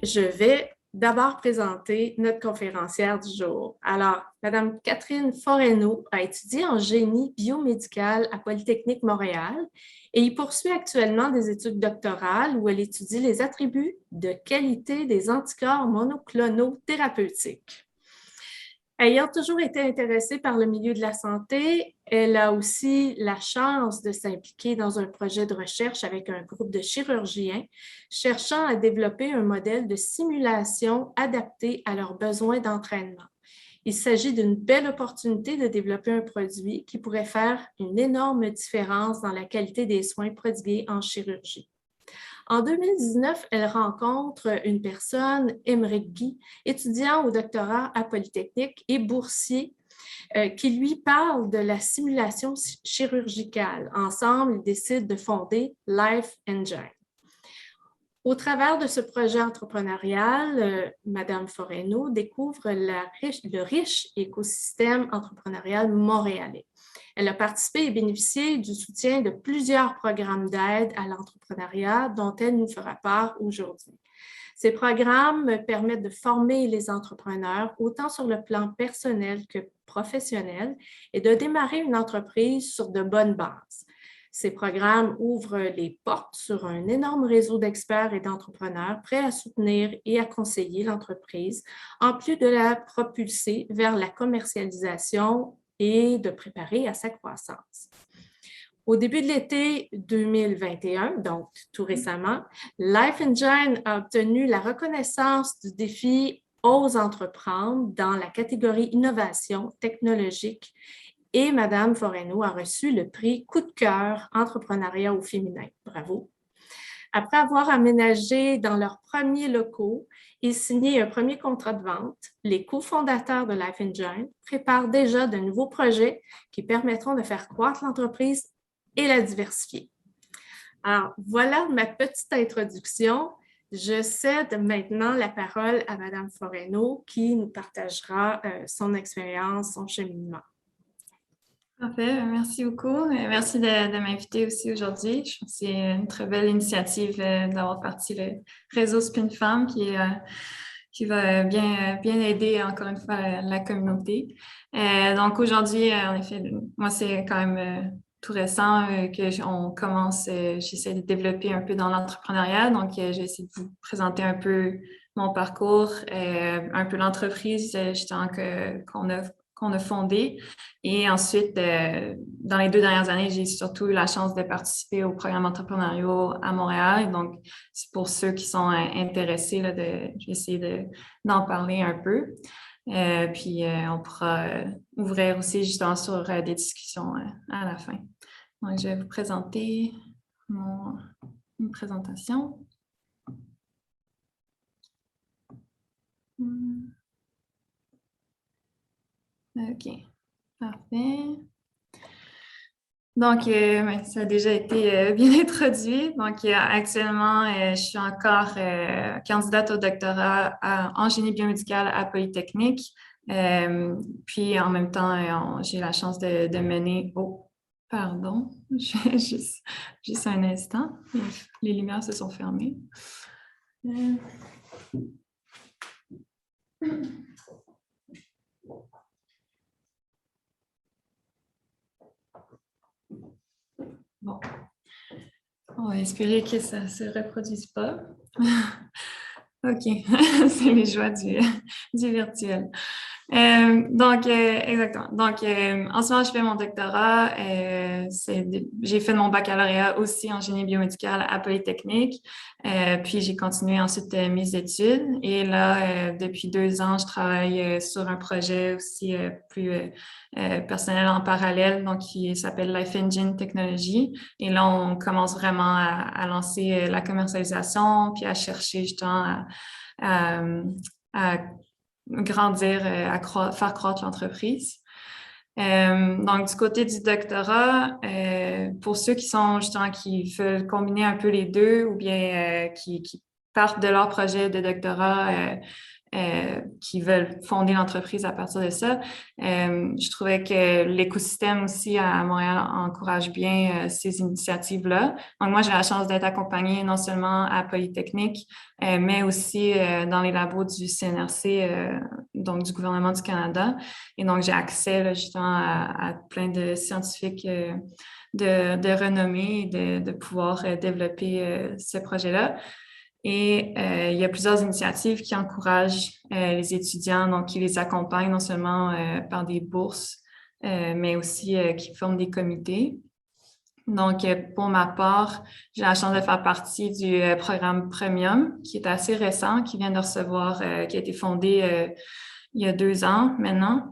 Je vais d'abord présenter notre conférencière du jour. Alors, Madame Catherine Foreno a étudié en génie biomédical à Polytechnique Montréal et y poursuit actuellement des études doctorales où elle étudie les attributs de qualité des anticorps monoclonaux thérapeutiques. Ayant toujours été intéressée par le milieu de la santé, elle a aussi la chance de s'impliquer dans un projet de recherche avec un groupe de chirurgiens cherchant à développer un modèle de simulation adapté à leurs besoins d'entraînement. Il s'agit d'une belle opportunité de développer un produit qui pourrait faire une énorme différence dans la qualité des soins prodigués en chirurgie. En 2019, elle rencontre une personne, Émeric Guy, étudiant au doctorat à Polytechnique et boursier, qui lui parle de la simulation chirurgicale. Ensemble, ils décident de fonder Life Engine. Au travers de ce projet entrepreneurial, Madame Foreno découvre le riche écosystème entrepreneurial montréalais. Elle a participé et bénéficié du soutien de plusieurs programmes d'aide à l'entrepreneuriat dont elle nous fera part aujourd'hui. Ces programmes permettent de former les entrepreneurs autant sur le plan personnel que professionnel et de démarrer une entreprise sur de bonnes bases. Ces programmes ouvrent les portes sur un énorme réseau d'experts et d'entrepreneurs prêts à soutenir et à conseiller l'entreprise, en plus de la propulser vers la commercialisation et de préparer à sa croissance. Au début de l'été 2021, donc tout récemment, Life Engine a obtenu la reconnaissance du défi Ose entreprendre dans la catégorie Innovation technologique et Madame Foreno a reçu le prix Coup de cœur entrepreneuriat au féminin. Bravo! Après avoir aménagé dans leurs premiers locaux et signé un premier contrat de vente, les cofondateurs de Life Engine préparent déjà de nouveaux projets qui permettront de faire croître l'entreprise et la diversifier. Alors, voilà ma petite introduction. Je cède maintenant la parole à Madame Foreno qui nous partagera son expérience, son cheminement. Parfait, merci beaucoup. Merci de m'inviter aussi aujourd'hui. Je trouve que c'est une très belle initiative d'avoir parti le réseau Spin Femme qui va bien aider encore une fois la communauté. Donc aujourd'hui, en effet, moi c'est quand même tout récent qu'on commence, j'essaie de développer un peu dans l'entrepreneuriat. Donc j'ai essayé de vous présenter un peu mon parcours, un peu l'entreprise justement qu'on a fondée. Et ensuite, dans les 2 dernières années, j'ai surtout eu la chance de participer au programme entrepreneurial à Montréal. Donc, c'est pour ceux qui sont intéressés, là, je vais essayer d'en parler un peu. Puis, on pourra ouvrir aussi justement sur des discussions à la fin. Donc, je vais vous présenter une présentation. OK, parfait. Donc, ça a déjà été bien introduit. Donc, actuellement, je suis encore candidate au doctorat en génie biomédical à Polytechnique. Puis, en même temps, j'ai la chance de mener... Oh, pardon, juste un instant. Les lumières se sont fermées. Bon, on va espérer que ça ne se reproduise pas. OK, c'est les joies du virtuel. Exactement. Donc, en ce moment, je fais mon doctorat. J'ai fait mon baccalauréat aussi en génie biomédical à Polytechnique. Puis, j'ai continué ensuite mes études. Et là, depuis 2 ans, je travaille sur un projet aussi plus personnel en parallèle, donc qui s'appelle Life Engine Technology. Et là, on commence vraiment à lancer la commercialisation, puis à chercher justement à grandir, faire croître l'entreprise. Donc, du côté du doctorat, pour ceux qui sont justement qui veulent combiner un peu les deux ou bien qui partent de leur projet de doctorat qui veulent fonder l'entreprise à partir de ça. Je trouvais que l'écosystème aussi à Montréal encourage bien ces initiatives-là. Donc, moi, j'ai la chance d'être accompagnée non seulement à Polytechnique, mais aussi dans les labos du CNRC, donc du gouvernement du Canada. Et donc, j'ai accès là, justement à plein de scientifiques de renommée et de pouvoir développer ce projet-là. Et il y a plusieurs initiatives qui encouragent les étudiants, donc qui les accompagnent non seulement par des bourses, mais aussi qui forment des comités. Donc, pour ma part, j'ai la chance de faire partie du programme Premium, qui est assez récent, qui vient de recevoir, qui a été fondé il y a 2 ans maintenant.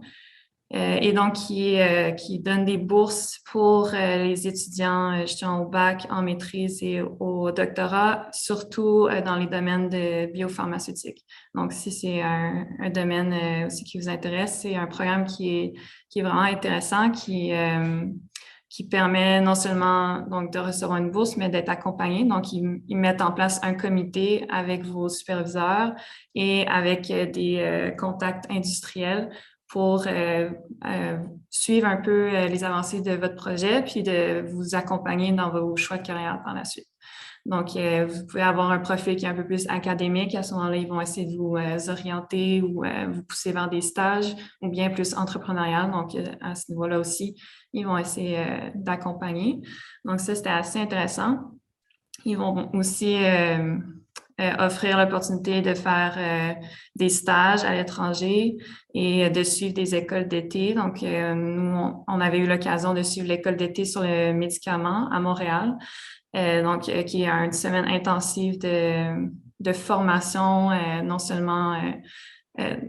Et donc qui donne des bourses pour les étudiants justement au bac, en maîtrise et au doctorat, surtout dans les domaines de biopharmaceutique. Donc, si c'est un domaine aussi qui vous intéresse, c'est un programme qui est vraiment intéressant, qui permet non seulement donc de recevoir une bourse, mais d'être accompagné. Donc, ils mettent en place un comité avec vos superviseurs et avec des contacts industriels pour suivre un peu les avancées de votre projet, puis de vous accompagner dans vos choix de carrière par la suite. Donc, vous pouvez avoir un profil qui est un peu plus académique. À ce moment-là, ils vont essayer de vous orienter ou vous pousser vers des stages ou bien plus entrepreneurial. Donc, à ce niveau-là aussi, ils vont essayer d'accompagner. Donc, ça, c'était assez intéressant. Ils vont aussi offrir l'opportunité de faire des stages à l'étranger et de suivre des écoles d'été. Donc, nous, on avait eu l'occasion de suivre l'école d'été sur le médicament à Montréal, qui est une semaine intensive de formation, non seulement,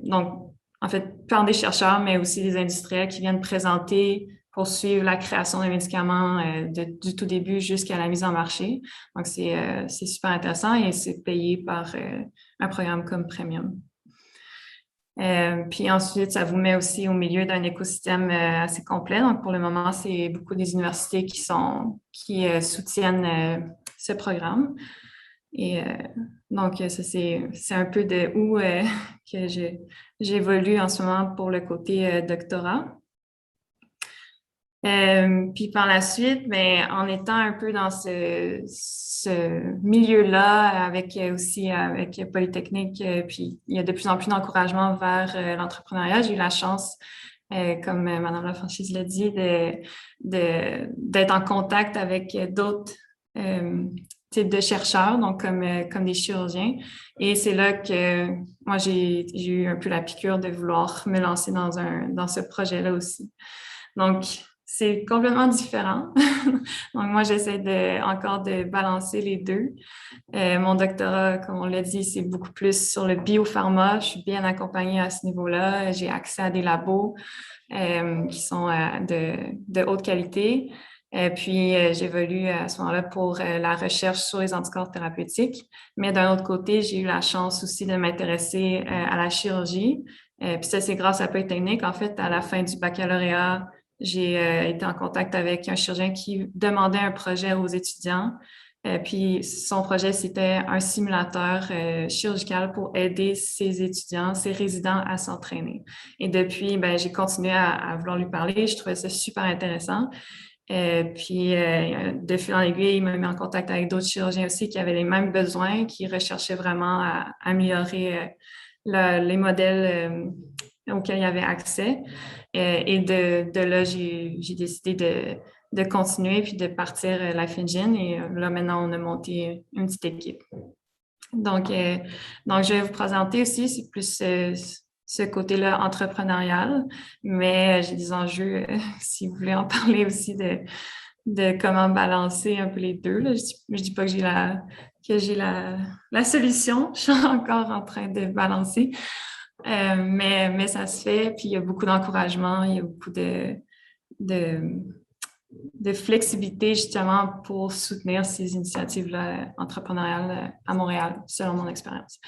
donc, en fait, par des chercheurs, mais aussi des industriels qui viennent présenter pour suivre la création d'un médicament du tout début jusqu'à la mise en marché. Donc, c'est super intéressant et c'est payé par un programme comme Premium. Puis ensuite, ça vous met aussi au milieu d'un écosystème assez complet. Donc, pour le moment, c'est beaucoup des universités qui soutiennent ce programme. Et donc, ça, c'est un peu de où que j'évolue en ce moment pour le côté doctorat. Puis par la suite, ben, en étant un peu dans ce milieu-là, avec aussi avec Polytechnique, puis il y a de plus en plus d'encouragement vers l'entrepreneuriat. J'ai eu la chance, comme Madame Lafranchise l'a dit, d'être en contact avec d'autres types de chercheurs, donc comme des chirurgiens. Et c'est là que moi, j'ai eu un peu la piqûre de vouloir me lancer dans ce projet-là aussi. Donc, c'est complètement différent. Donc, moi, j'essaie encore de balancer les deux. Mon doctorat, comme on l'a dit, c'est beaucoup plus sur le biopharma. Je suis bien accompagnée à ce niveau-là. J'ai accès à des labos qui sont de haute qualité. Puis, j'évolue à ce moment-là pour la recherche sur les anticorps thérapeutiques. Mais d'un autre côté, j'ai eu la chance aussi de m'intéresser à la chirurgie. Puis ça, c'est grâce à Polytechnique. En fait, à la fin du baccalauréat, j'ai été en contact avec un chirurgien qui demandait un projet aux étudiants. Puis son projet, c'était un simulateur chirurgical pour aider ses étudiants, ses résidents à s'entraîner. Et depuis, ben, j'ai continué à vouloir lui parler. Je trouvais ça super intéressant. Puis, de fil en aiguille, il m'a mis en contact avec d'autres chirurgiens aussi qui avaient les mêmes besoins, qui recherchaient vraiment à améliorer les modèles auxquels il y avait accès. Et de là, j'ai décidé de continuer puis de partir Life Engine. Et là, maintenant, on a monté une petite équipe. Donc, je vais vous présenter aussi, c'est plus ce côté-là entrepreneurial, mais j'ai des enjeux, si vous voulez en parler aussi, de comment balancer un peu les deux. Là. Je dis pas que j'ai la solution, je suis encore en train de balancer. Mais ça se fait, puis il y a beaucoup d'encouragement, il y a beaucoup de flexibilité justement pour soutenir ces initiatives-là entrepreneuriales à Montréal, selon mon expérience.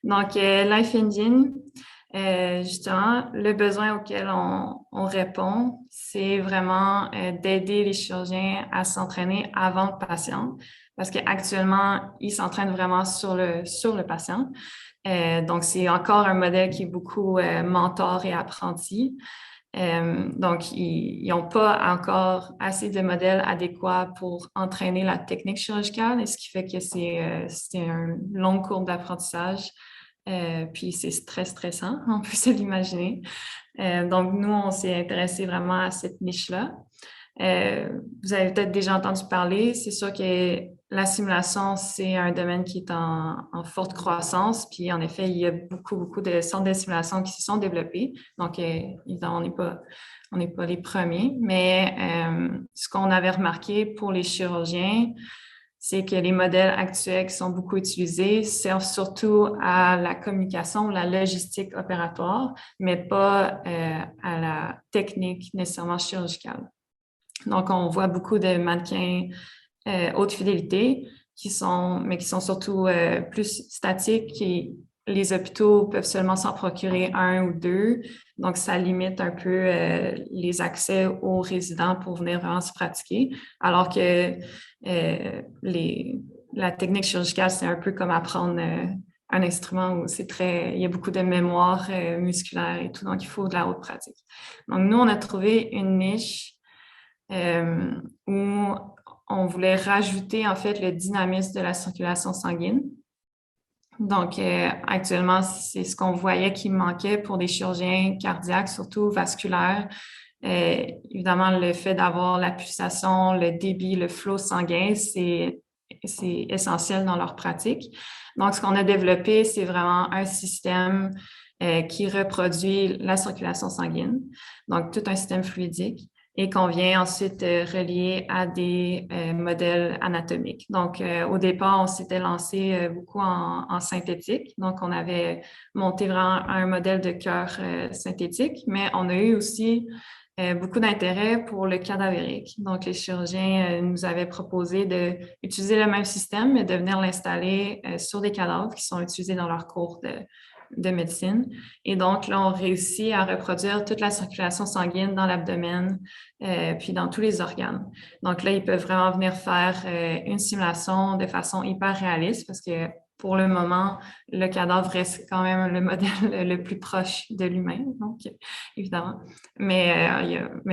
Donc, Life Engine, justement, le besoin auquel on répond, c'est vraiment d'aider les chirurgiens à s'entraîner avant le patient, parce qu'actuellement, ils s'entraînent vraiment sur le patient. Donc, c'est encore un modèle qui est beaucoup mentor et apprenti. Donc, ils n'ont pas encore assez de modèles adéquats pour entraîner la technique chirurgicale, et ce qui fait que c'est une longue courbe d'apprentissage. Puis c'est très stressant, on peut se l'imaginer. Donc, nous, on s'est intéressé vraiment à cette niche-là. Vous avez peut-être déjà entendu parler, c'est sûr que la simulation, c'est un domaine qui est en forte croissance. Puis, en effet, il y a beaucoup de centres de simulation qui se sont développés. Donc, évidemment, on n'est pas les premiers. Mais ce qu'on avait remarqué pour les chirurgiens, c'est que les modèles actuels qui sont beaucoup utilisés servent surtout à la communication, la logistique opératoire, mais pas à la technique nécessairement chirurgicale. Donc, on voit beaucoup de mannequins haute fidélité qui sont surtout plus statiques, et les hôpitaux peuvent seulement s'en procurer un ou deux. Donc, ça limite un peu les accès aux résidents pour venir vraiment se pratiquer. Alors que la technique chirurgicale, c'est un peu comme apprendre un instrument où il y a beaucoup de mémoire musculaire et tout. Donc, il faut de la haute pratique. Donc, nous, on a trouvé une niche où on voulait rajouter en fait le dynamisme de la circulation sanguine. Donc, actuellement, c'est ce qu'on voyait qui manquait pour des chirurgiens cardiaques, surtout vasculaires. Évidemment, le fait d'avoir la pulsation, le débit, le flot sanguin, c'est essentiel dans leur pratique. Donc, ce qu'on a développé, c'est vraiment un système qui reproduit la circulation sanguine, donc tout un système fluidique, et qu'on vient ensuite relier à des modèles anatomiques. Donc, au départ, on s'était lancé beaucoup en synthétique. Donc, on avait monté vraiment un modèle de cœur synthétique, mais on a eu aussi beaucoup d'intérêt pour le cadavérique. Donc, les chirurgiens nous avaient proposé d'utiliser le même système, mais de venir l'installer sur des cadavres qui sont utilisés dans leur cours de médecine. Et donc, là, on réussit à reproduire toute la circulation sanguine dans l'abdomen, puis dans tous les organes. Donc là, ils peuvent vraiment venir faire une simulation de façon hyper réaliste parce que pour le moment, le cadavre reste quand même le modèle le plus proche de l'humain, donc évidemment. Mais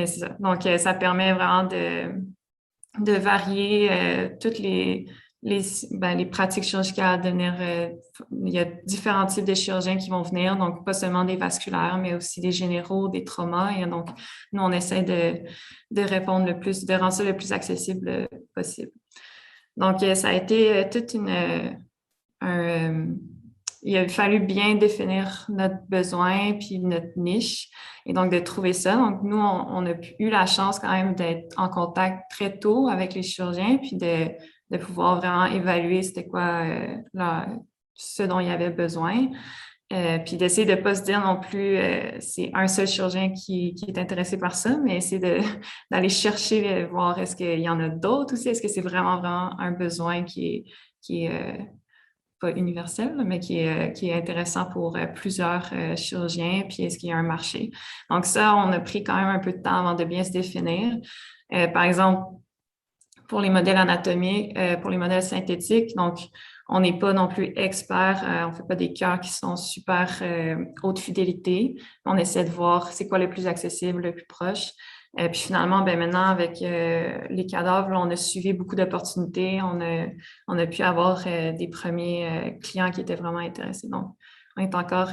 c'est ça. Donc, ça permet vraiment de varier toutes les pratiques chirurgicales, il y a différents types de chirurgiens qui vont venir, donc pas seulement des vasculaires, mais aussi des généraux, des traumas. Et donc, nous, on essaie de répondre de rendre ça le plus accessible possible. Donc, ça a été toute il a fallu bien définir notre besoin puis notre niche et donc de trouver ça. Donc, nous, on a eu la chance quand même d'être en contact très tôt avec les chirurgiens puis de pouvoir vraiment évaluer c'était quoi ce dont il y avait besoin. Puis d'essayer de ne pas se dire non plus c'est un seul chirurgien qui est intéressé par ça, mais essayer d'aller chercher, voir est-ce qu'il y en a d'autres aussi, est-ce que c'est vraiment un besoin qui est pas universel, mais qui est intéressant pour plusieurs chirurgiens, puis est-ce qu'il y a un marché. Donc ça, on a pris quand même un peu de temps avant de bien se définir. Par exemple, pour les modèles anatomiques, pour les modèles synthétiques, donc on n'est pas non plus expert, on ne fait pas des cœurs qui sont super haute fidélité. On essaie de voir c'est quoi le plus accessible, le plus proche. Puis finalement, maintenant, avec les cadavres, là, on a suivi beaucoup d'opportunités. On a pu avoir des premiers clients qui étaient vraiment intéressés. Donc, on est encore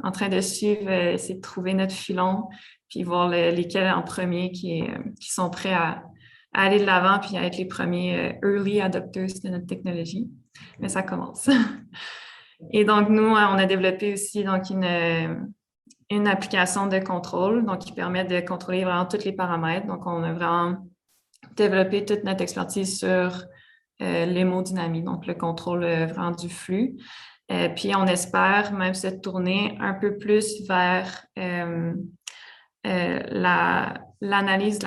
en train de suivre, essayer de trouver notre filon, puis voir lesquels en premier qui sont prêts à aller de l'avant, puis à être les premiers early adopters de notre technologie. Mais ça commence. Et donc, nous, on a développé aussi donc, une application de contrôle, donc qui permet de contrôler vraiment tous les paramètres. Donc, on a vraiment développé toute notre expertise sur l'hémodynamie, donc le contrôle vraiment du flux. Puis, on espère même se tourner un peu plus vers l'analyse de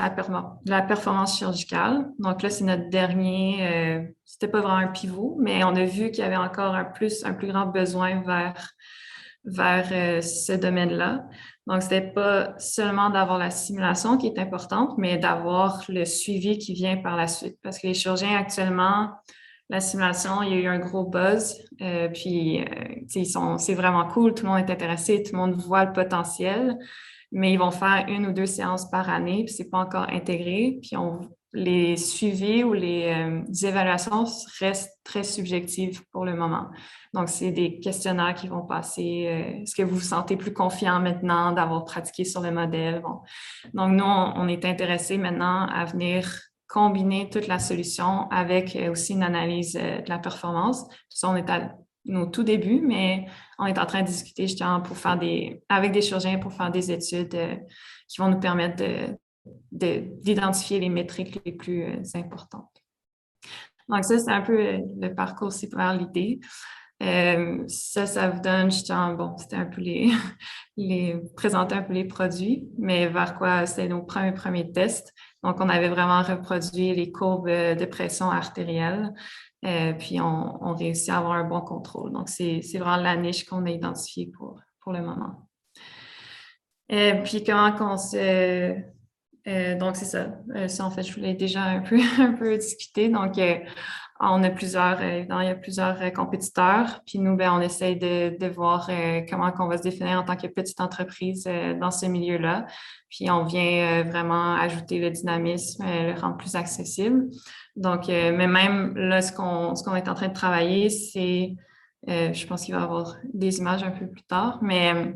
la performance chirurgicale. Donc là, c'est notre dernier, c'était pas vraiment un pivot, mais on a vu qu'il y avait encore un plus grand besoin vers ce domaine-là. Donc, c'était pas seulement d'avoir la simulation qui est importante, mais d'avoir le suivi qui vient par la suite. Parce que les chirurgiens actuellement, la simulation, il y a eu un gros buzz. Puis, c'est vraiment cool. Tout le monde est intéressé, tout le monde voit le potentiel. Mais ils vont faire 1 ou 2 séances par année, puis c'est pas encore intégré. Puis les suivis ou les évaluations restent très subjectives pour le moment. Donc, c'est des questionnaires qui vont passer. Est-ce que vous vous sentez plus confiant maintenant d'avoir pratiqué sur le modèle? Bon. Donc, nous, on est intéressés maintenant à venir combiner toute la solution avec aussi une analyse de la performance. Ça, on est à nos tout débuts, mais on est en train de discuter justement avec des chirurgiens pour faire des études qui vont nous permettre d'identifier les métriques les plus importantes. Donc ça, c'est un peu le parcours c'est vers l'idée. Ça vous donne justement, bon, c'était un peu présenter un peu les produits, mais vers quoi c'était nos premiers tests. Donc, on avait vraiment reproduit les courbes de pression artérielle, puis on réussit à avoir un bon contrôle. Donc, c'est vraiment la niche qu'on a identifiée pour le moment. Puis, comment qu'on se... donc, c'est ça. Ça, en fait, je voulais déjà un peu discuter. Donc, on a évidemment, il y a plusieurs compétiteurs. Puis nous, ben, on essaye de voir comment on va se définir en tant que petite entreprise dans ce milieu-là. Puis on vient vraiment ajouter le dynamisme, le rendre plus accessible. Donc, mais même là, ce qu'on est en train de travailler, c'est, je pense qu'il va y avoir des images un peu plus tard, mais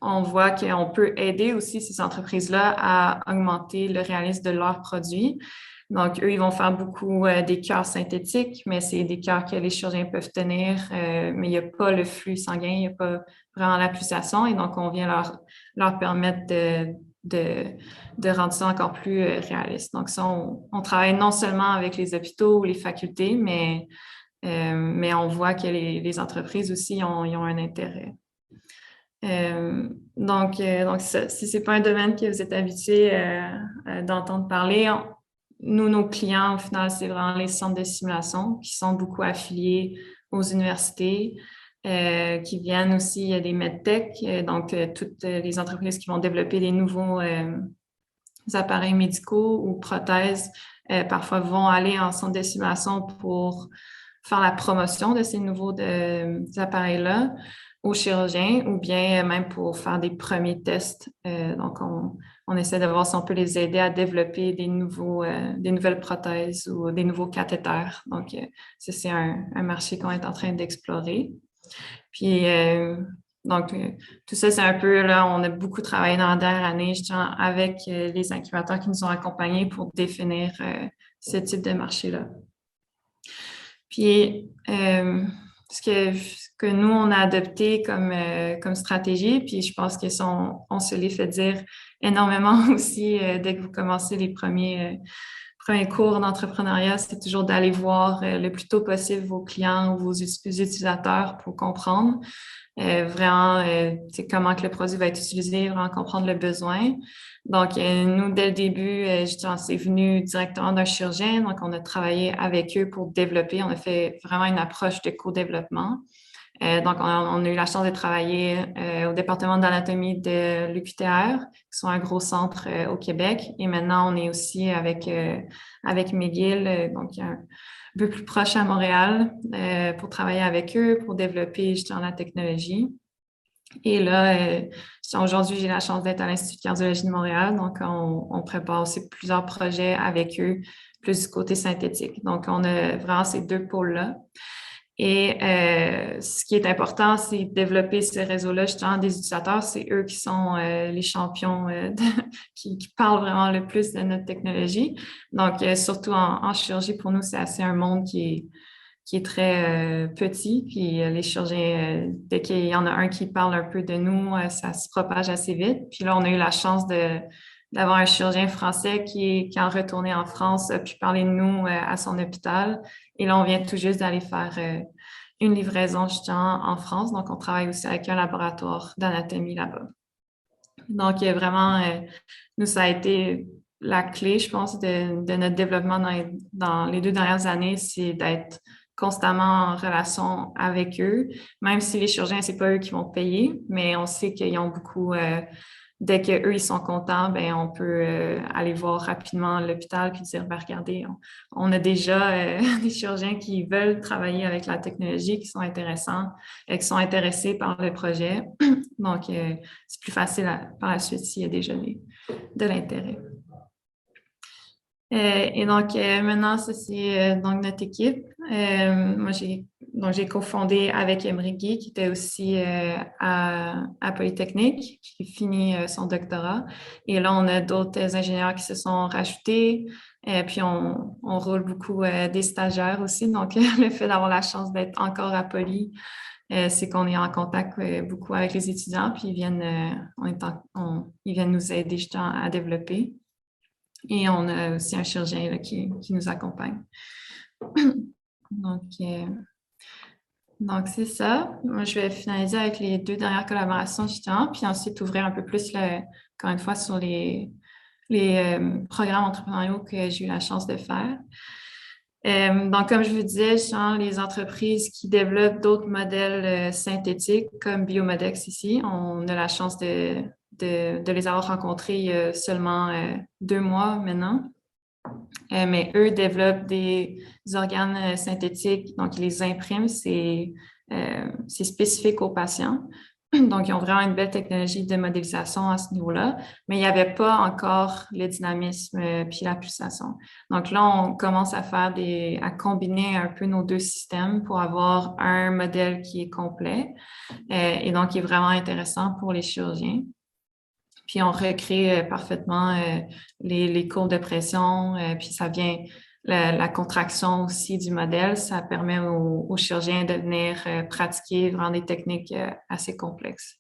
on voit qu'on peut aider aussi ces entreprises-là à augmenter le réalisme de leurs produits. Donc, eux, ils vont faire beaucoup des cœurs synthétiques, mais c'est des cœurs que les chirurgiens peuvent tenir, mais il n'y a pas le flux sanguin, il n'y a pas vraiment la pulsation. Et donc, on vient leur permettre de rendre ça encore plus réaliste. Donc, ça, on travaille non seulement avec les hôpitaux ou les facultés, mais on voit que les entreprises aussi ils ont un intérêt. Donc si c'est pas un domaine que vous êtes habitué d'entendre parler, nous, nos clients, au final, c'est vraiment les centres de simulation qui sont beaucoup affiliés aux universités, qui viennent aussi, il y a des medtech, donc toutes les entreprises qui vont développer des nouveaux appareils médicaux ou prothèses, parfois vont aller en centre de simulation pour faire la promotion de ces nouveaux appareils-là aux chirurgiens ou bien même pour faire des premiers tests. Donc, on essaie de voir si on peut les aider à développer des nouvelles prothèses ou des nouveaux cathéters. Donc, ça, c'est un marché qu'on est en train d'explorer. Puis, donc, tout ça, c'est un peu, là, on a beaucoup travaillé dans la dernière année, justement, avec les incubateurs qui nous ont accompagnés pour définir ce type de marché-là. Puis, ce que nous, on a adopté comme stratégie, puis je pense on se les fait dire énormément aussi dès que vous commencez les premiers cours d'entrepreneuriat, c'est toujours d'aller voir le plus tôt possible vos clients ou vos utilisateurs pour comprendre vraiment comment que le produit va être utilisé, vraiment comprendre le besoin. Donc, nous, dès le début, justement, c'est venu directement d'un chirurgien. Donc, on a travaillé avec eux pour développer. On a fait vraiment une approche de co-développement. Donc, on a eu la chance de travailler au département d'anatomie de l'UQTR, qui sont un gros centre au Québec. Et maintenant, on est aussi avec McGill, donc un peu plus proche à Montréal, pour travailler avec eux, pour développer justement la technologie. Et là, aujourd'hui, j'ai la chance d'être à l'Institut de cardiologie de Montréal. Donc, on prépare aussi plusieurs projets avec eux, plus du côté synthétique. Donc, on a vraiment ces deux pôles-là. Et ce qui est important, c'est de développer ce réseau-là, justement, des utilisateurs. C'est eux qui sont les champions qui parlent vraiment le plus de notre technologie. Donc, surtout en chirurgie, pour nous, c'est assez un monde qui est très petit. Puis les chirurgiens, dès qu'il y en a un qui parle un peu de nous, ça se propage assez vite. Puis là, on a eu la chance d'avoir un chirurgien français qui est en retourné en France, puis parler de nous à son hôpital. Et là, on vient tout juste d'aller faire une livraison justement en France. Donc, on travaille aussi avec un laboratoire d'anatomie là-bas. Donc, vraiment, nous, ça a été la clé, je pense, de notre développement dans les 2 dernières années, c'est d'être constamment en relation avec eux, même si les chirurgiens, c'est pas eux qui vont payer, mais on sait qu'ils ont beaucoup dès qu'eux, ils sont contents, ben, on peut aller voir rapidement l'hôpital puis dire, ben, regardez, on a déjà des chirurgiens qui veulent travailler avec la technologie, qui sont intéressants, qui sont intéressés par le projet. Donc, c'est plus facile par la suite s'il y a déjà de l'intérêt. Et donc, maintenant, ça, c'est donc notre équipe. Moi, j'ai cofondé avec Émeric Guy, qui était aussi à Polytechnique, qui finit son doctorat. Et là, on a d'autres ingénieurs qui se sont rajoutés. Puis, on roule beaucoup des stagiaires aussi. Donc, le fait d'avoir la chance d'être encore à Poly, c'est qu'on est en contact beaucoup avec les étudiants, puis ils viennent nous aider justement à développer. Et on a aussi un chirurgien là, qui nous accompagne. Donc, c'est ça. Moi, je vais finaliser avec les 2 dernières collaborations, justement, puis ensuite ouvrir un peu plus, encore une fois, sur les programmes entrepreneuriaux que j'ai eu la chance de faire. Donc, comme je vous disais, les entreprises qui développent d'autres modèles synthétiques, comme Biomodex ici, on a la chance de les avoir rencontrés il y a seulement 2 mois maintenant. Mais eux développent des organes synthétiques, donc ils les impriment, c'est spécifique aux patients. Donc, ils ont vraiment une belle technologie de modélisation à ce niveau-là, mais il n'y avait pas encore le dynamisme puis la pulsation. Donc là, on commence à à combiner un peu nos 2 systèmes pour avoir un modèle qui est complet et donc qui est vraiment intéressant pour les chirurgiens. Puis on recrée parfaitement les courbes de pression, puis ça vient la contraction aussi du modèle, ça permet aux chirurgiens de venir pratiquer vraiment des techniques assez complexes.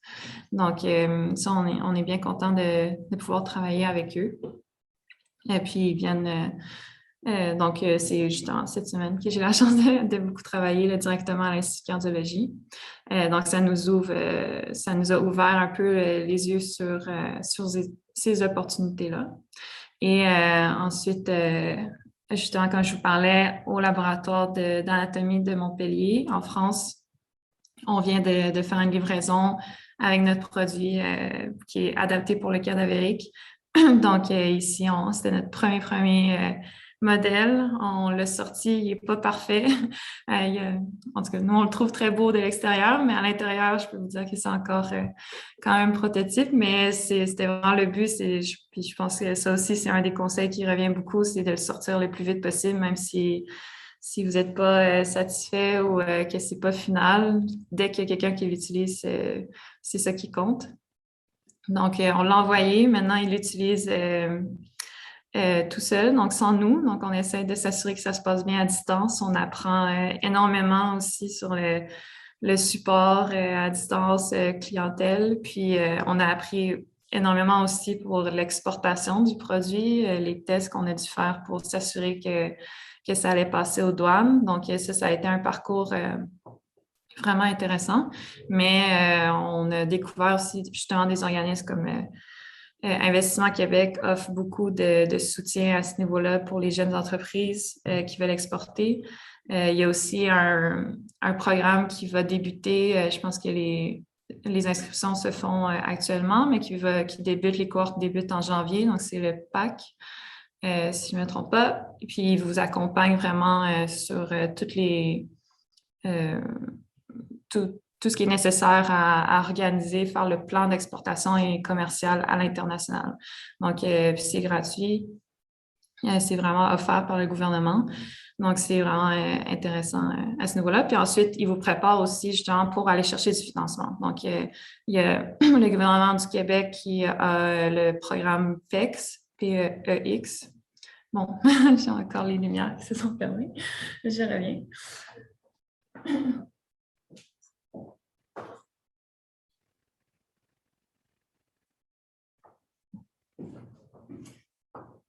Donc, ça, on est bien content de pouvoir travailler avec eux. Et puis, ils viennent... donc, c'est justement cette semaine que j'ai la chance de beaucoup travailler là, directement à l'Institut de cardiologie. Donc, ça nous a ouvert un peu les yeux sur ces opportunités-là. Et ensuite, justement, quand je vous parlais au laboratoire d'anatomie de Montpellier, en France, on vient de faire une livraison avec notre produit qui est adapté pour le cadavérique. Donc, ici, c'était notre premier modèle. On l'a sorti, il n'est pas parfait. En tout cas, nous, on le trouve très beau de l'extérieur, mais à l'intérieur, je peux vous dire que c'est encore quand même prototype, mais c'était vraiment le but. Puis je pense que ça aussi, c'est un des conseils qui revient beaucoup, c'est de le sortir le plus vite possible, même si vous n'êtes pas satisfait ou que ce n'est pas final. Dès qu'il y a quelqu'un qui l'utilise, c'est ça qui compte. Donc, on l'a envoyé. Maintenant, il l'utilise tout seul, donc sans nous. Donc, on essaie de s'assurer que ça se passe bien à distance. On apprend énormément aussi sur le support à distance clientèle. Puis, on a appris énormément aussi pour l'exportation du produit, les tests qu'on a dû faire pour s'assurer que ça allait passer aux douanes. Donc, ça a été un parcours vraiment intéressant. Mais on a découvert aussi justement des organismes comme Investissement Québec offre beaucoup de soutien à ce niveau-là pour les jeunes entreprises qui veulent exporter. Il y a aussi un programme qui va débuter, je pense que les inscriptions se font actuellement, mais les cohortes débutent en janvier, donc c'est le PAC, si je ne me trompe pas. Et puis, il vous accompagne vraiment sur tout ce qui est nécessaire à organiser, faire le plan d'exportation et commercial à l'international. Donc, c'est gratuit. C'est vraiment offert par le gouvernement. Donc, c'est vraiment intéressant à ce niveau-là. Puis ensuite, il vous prépare aussi justement pour aller chercher du financement. Donc, il y a le gouvernement du Québec qui a le programme PEX, P-E-E-X. Bon, j'ai encore les lumières qui se sont fermées. Je reviens.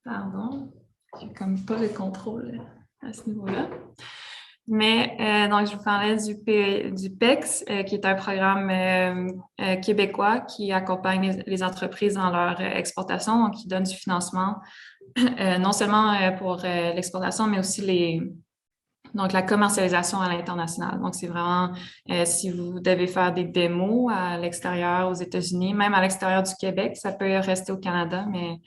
Pardon, j'ai comme pas le contrôle à ce niveau-là. Mais donc, je vous parlais du PEX, qui est un programme québécois qui accompagne les entreprises dans leur exportation, donc qui donne du financement, non seulement pour l'exportation, mais aussi Donc, la commercialisation à l'international. Donc, c'est vraiment si vous devez faire des démos à l'extérieur, aux États-Unis, même à l'extérieur du Québec, ça peut rester au Canada, mais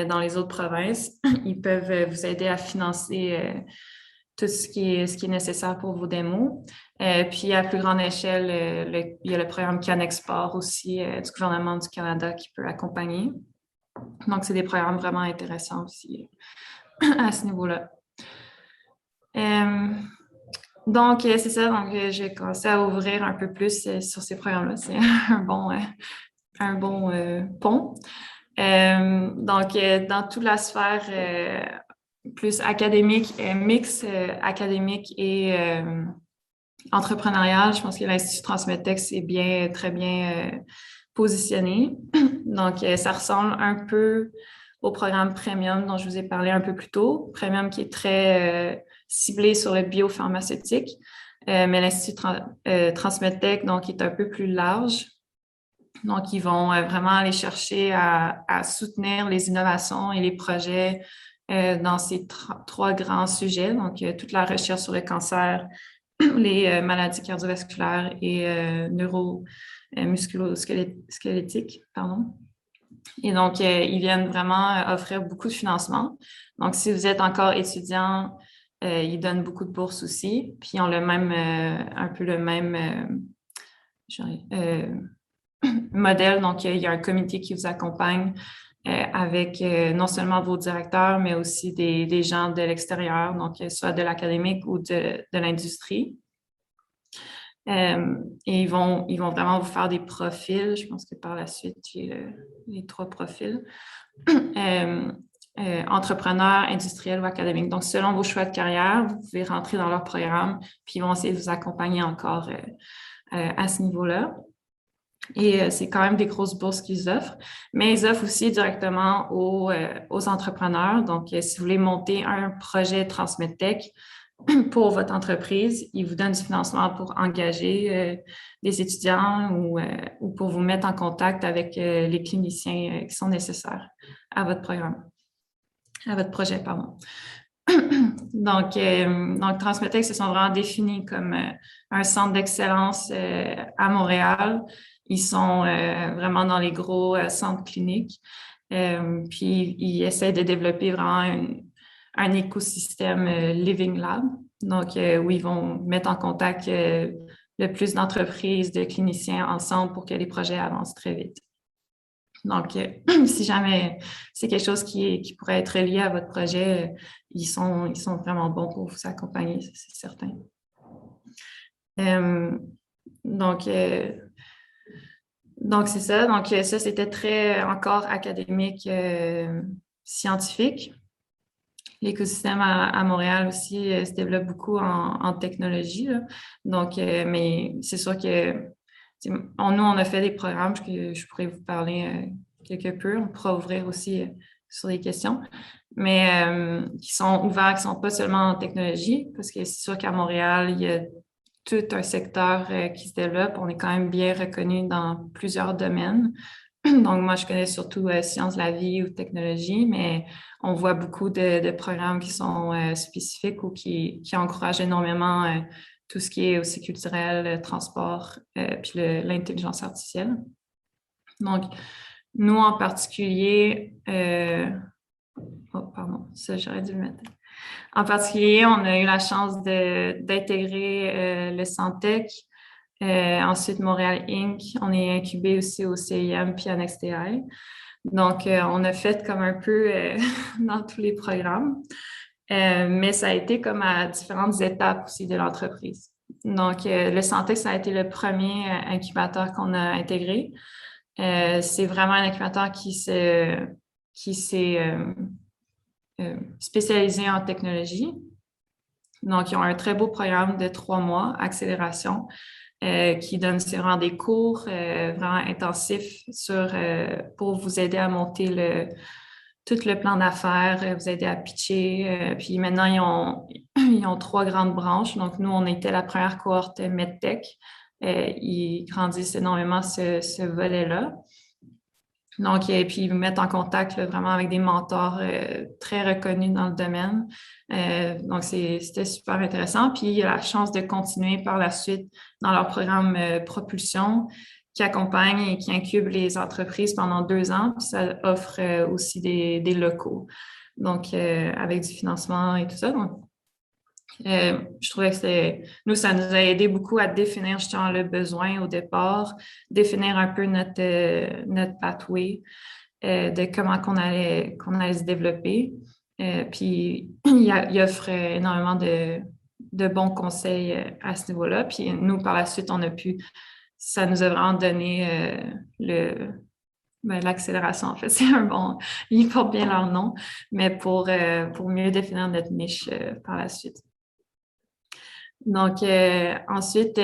dans les autres provinces, ils peuvent vous aider à financer tout ce qui est nécessaire pour vos démos. Puis, à plus grande échelle, il y a le programme CanExport aussi du gouvernement du Canada qui peut accompagner. Donc, c'est des programmes vraiment intéressants aussi à ce niveau-là. Donc, c'est ça. Donc, j'ai commencé à ouvrir un peu plus sur ces programmes-là. C'est un bon pont. Donc, dans toute la sphère plus académique, mix académique et entrepreneuriale, je pense que l'Institut Transmedtech est très bien positionné. Donc, ça ressemble un peu au programme Premium dont je vous ai parlé un peu plus tôt. Premium qui est très ciblé sur le biopharmaceutique, mais l'Institut Transmedtech, donc, est un peu plus large. Donc, ils vont vraiment aller chercher à soutenir les innovations et les projets dans ces trois grands sujets. Donc, toute la recherche sur le cancer, les maladies cardiovasculaires et musculo-squelettiques, pardon. Et donc, ils viennent vraiment offrir beaucoup de financement. Donc, si vous êtes encore étudiant, ils donnent beaucoup de bourses aussi. Puis, ils ont un peu le même modèle. Donc, il y a un comité qui vous accompagne avec non seulement vos directeurs, mais aussi des gens de l'extérieur, donc soit de l'académique ou de l'industrie. Et ils vont vraiment vous faire des profils. Je pense que par la suite, j'ai les 3 profils. Entrepreneur, industriel ou académique. Donc, selon vos choix de carrière, vous pouvez rentrer dans leur programme, puis ils vont essayer de vous accompagner encore à ce niveau-là. Et c'est quand même des grosses bourses qu'ils offrent, mais ils offrent aussi directement aux entrepreneurs. Donc, si vous voulez monter un projet Transmedtech pour votre entreprise, ils vous donnent du financement pour engager des étudiants ou pour vous mettre en contact avec les cliniciens qui sont nécessaires à votre programme, à votre projet, pardon. Donc, Transmedtech se sont vraiment définis comme un centre d'excellence à Montréal. Ils sont vraiment dans les gros centres cliniques. Puis, ils essaient de développer vraiment un écosystème Living Lab. Donc, où ils vont mettre en contact le plus d'entreprises, de cliniciens ensemble pour que les projets avancent très vite. Donc, si jamais c'est quelque chose qui pourrait être lié à votre projet, ils sont vraiment bons pour vous accompagner, c'est certain. Donc, c'est ça. Donc, ça, c'était très encore académique, scientifique. L'écosystème à Montréal aussi se développe beaucoup en technologie, là. Donc, mais c'est sûr que nous, on a fait des programmes que je pourrais vous parler quelque peu. On pourra ouvrir aussi sur les questions, mais qui sont ouverts, qui ne sont pas seulement en technologie, parce que c'est sûr qu'à Montréal, il y a tout un secteur qui se développe. On est quand même bien reconnu dans plusieurs domaines. Donc, moi, je connais surtout sciences de la vie ou technologie, mais on voit beaucoup de programmes qui sont spécifiques ou qui encouragent énormément tout ce qui est aussi culturel, transport, puis l'intelligence artificielle. Donc, nous, en particulier, pardon, ça, j'aurais dû le mettre. En particulier, on a eu la chance d'intégrer le Centec, ensuite Montréal Inc. On est incubé aussi au CIM puis à NextAI. Donc, on a fait comme un peu dans tous les programmes, mais ça a été comme à différentes étapes aussi de l'entreprise. Donc, le Centec, ça a été le premier incubateur qu'on a intégré. C'est vraiment un incubateur qui s'est spécialisé en technologie. Donc, ils ont un très beau programme de 3 mois, accélération, qui donne vraiment des cours vraiment intensifs pour vous aider à monter tout le plan d'affaires, vous aider à pitcher. Puis maintenant, ils ont 3 grandes branches. Donc, nous, on était la première cohorte MedTech. Ils grandissent énormément ce volet-là. Donc, et puis vous mettre en contact là, vraiment avec des mentors très reconnus dans le domaine. Donc, c'était super intéressant. Puis, il y a la chance de continuer par la suite dans leur programme Propulsion qui accompagne et qui incube les entreprises pendant 2 ans. Puis, ça offre aussi des locaux. Donc, avec du financement et tout ça. Donc, je trouvais que nous, ça nous a aidé beaucoup à définir justement le besoin au départ, définir un peu notre pathway de comment qu'on allait se développer. Puis, il offre énormément de bons conseils à ce niveau-là. Puis, nous, par la suite, ça nous a vraiment donné l'accélération, en fait. Ils portent bien leur nom, mais pour mieux définir notre niche par la suite. Donc, ensuite,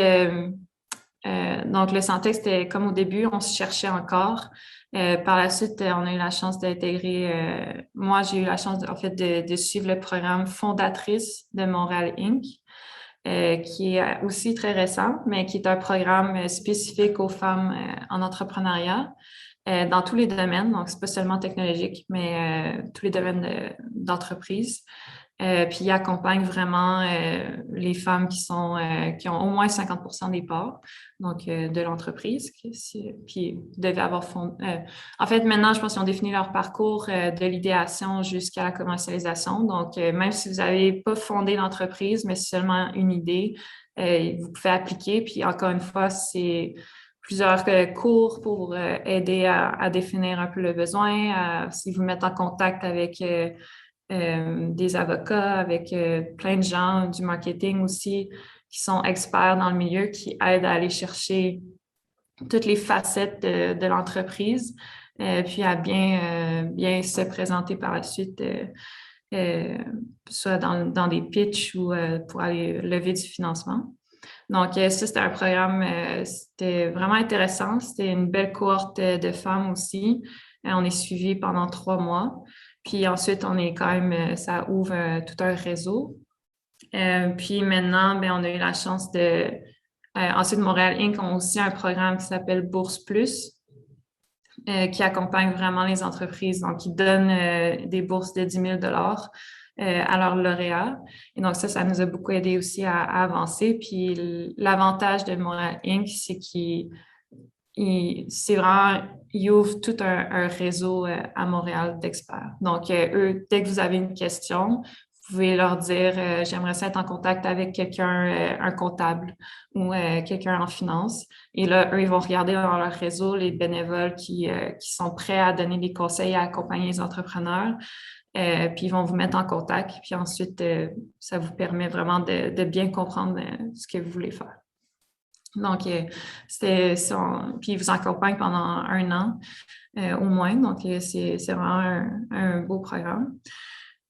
donc le Santex, c'était comme au début, on se cherchait encore. Par la suite, on a eu la chance d'intégrer, moi, j'ai eu la chance, en fait, de suivre le programme fondatrice de Montréal Inc., qui est aussi très récent, mais qui est un programme spécifique aux femmes en entrepreneuriat dans tous les domaines. Donc, c'est pas seulement technologique, mais tous les domaines d'entreprise. Puis il accompagne vraiment les femmes qui ont au moins 50% des parts donc de l'entreprise, puis devaient avoir en fait, maintenant, je pense qu'ils ont défini leur parcours de l'idéation jusqu'à la commercialisation. Donc, même si vous n'avez pas fondé l'entreprise, mais seulement une idée, vous pouvez appliquer. Puis encore une fois, c'est plusieurs cours pour aider à définir un peu le besoin, si vous mettez en contact avec des avocats, avec plein de gens du marketing aussi qui sont experts dans le milieu, qui aident à aller chercher toutes les facettes de l'entreprise, puis à bien se présenter par la suite, soit dans des pitchs ou pour aller lever du financement. Donc, ça, c'était un programme, c'était vraiment intéressant. C'était une belle cohorte de femmes aussi. On est suivi pendant 3 mois. Puis ensuite, on est quand même, ça ouvre tout un réseau. Puis maintenant, ben, on a eu la chance ensuite, Montréal Inc. ont aussi un programme qui s'appelle Bourse Plus, qui accompagne vraiment les entreprises. Donc, ils donnent des bourses de 10 000 à leurs lauréats. Et donc, ça nous a beaucoup aidé aussi à avancer. Puis, l'avantage de Montréal Inc., c'est c'est vraiment, ils ouvrent tout un réseau à Montréal d'experts. Donc, eux, dès que vous avez une question, vous pouvez leur dire j'aimerais ça être en contact avec quelqu'un, un comptable ou quelqu'un en finance. Et là, eux, ils vont regarder dans leur réseau les bénévoles qui sont prêts à donner des conseils, à accompagner les entrepreneurs. Puis ils vont vous mettre en contact. Puis ensuite, ça vous permet vraiment de bien comprendre ce que vous voulez faire. Donc, puis ils vous accompagnent pendant 1 an au moins. Donc, c'est vraiment un beau programme.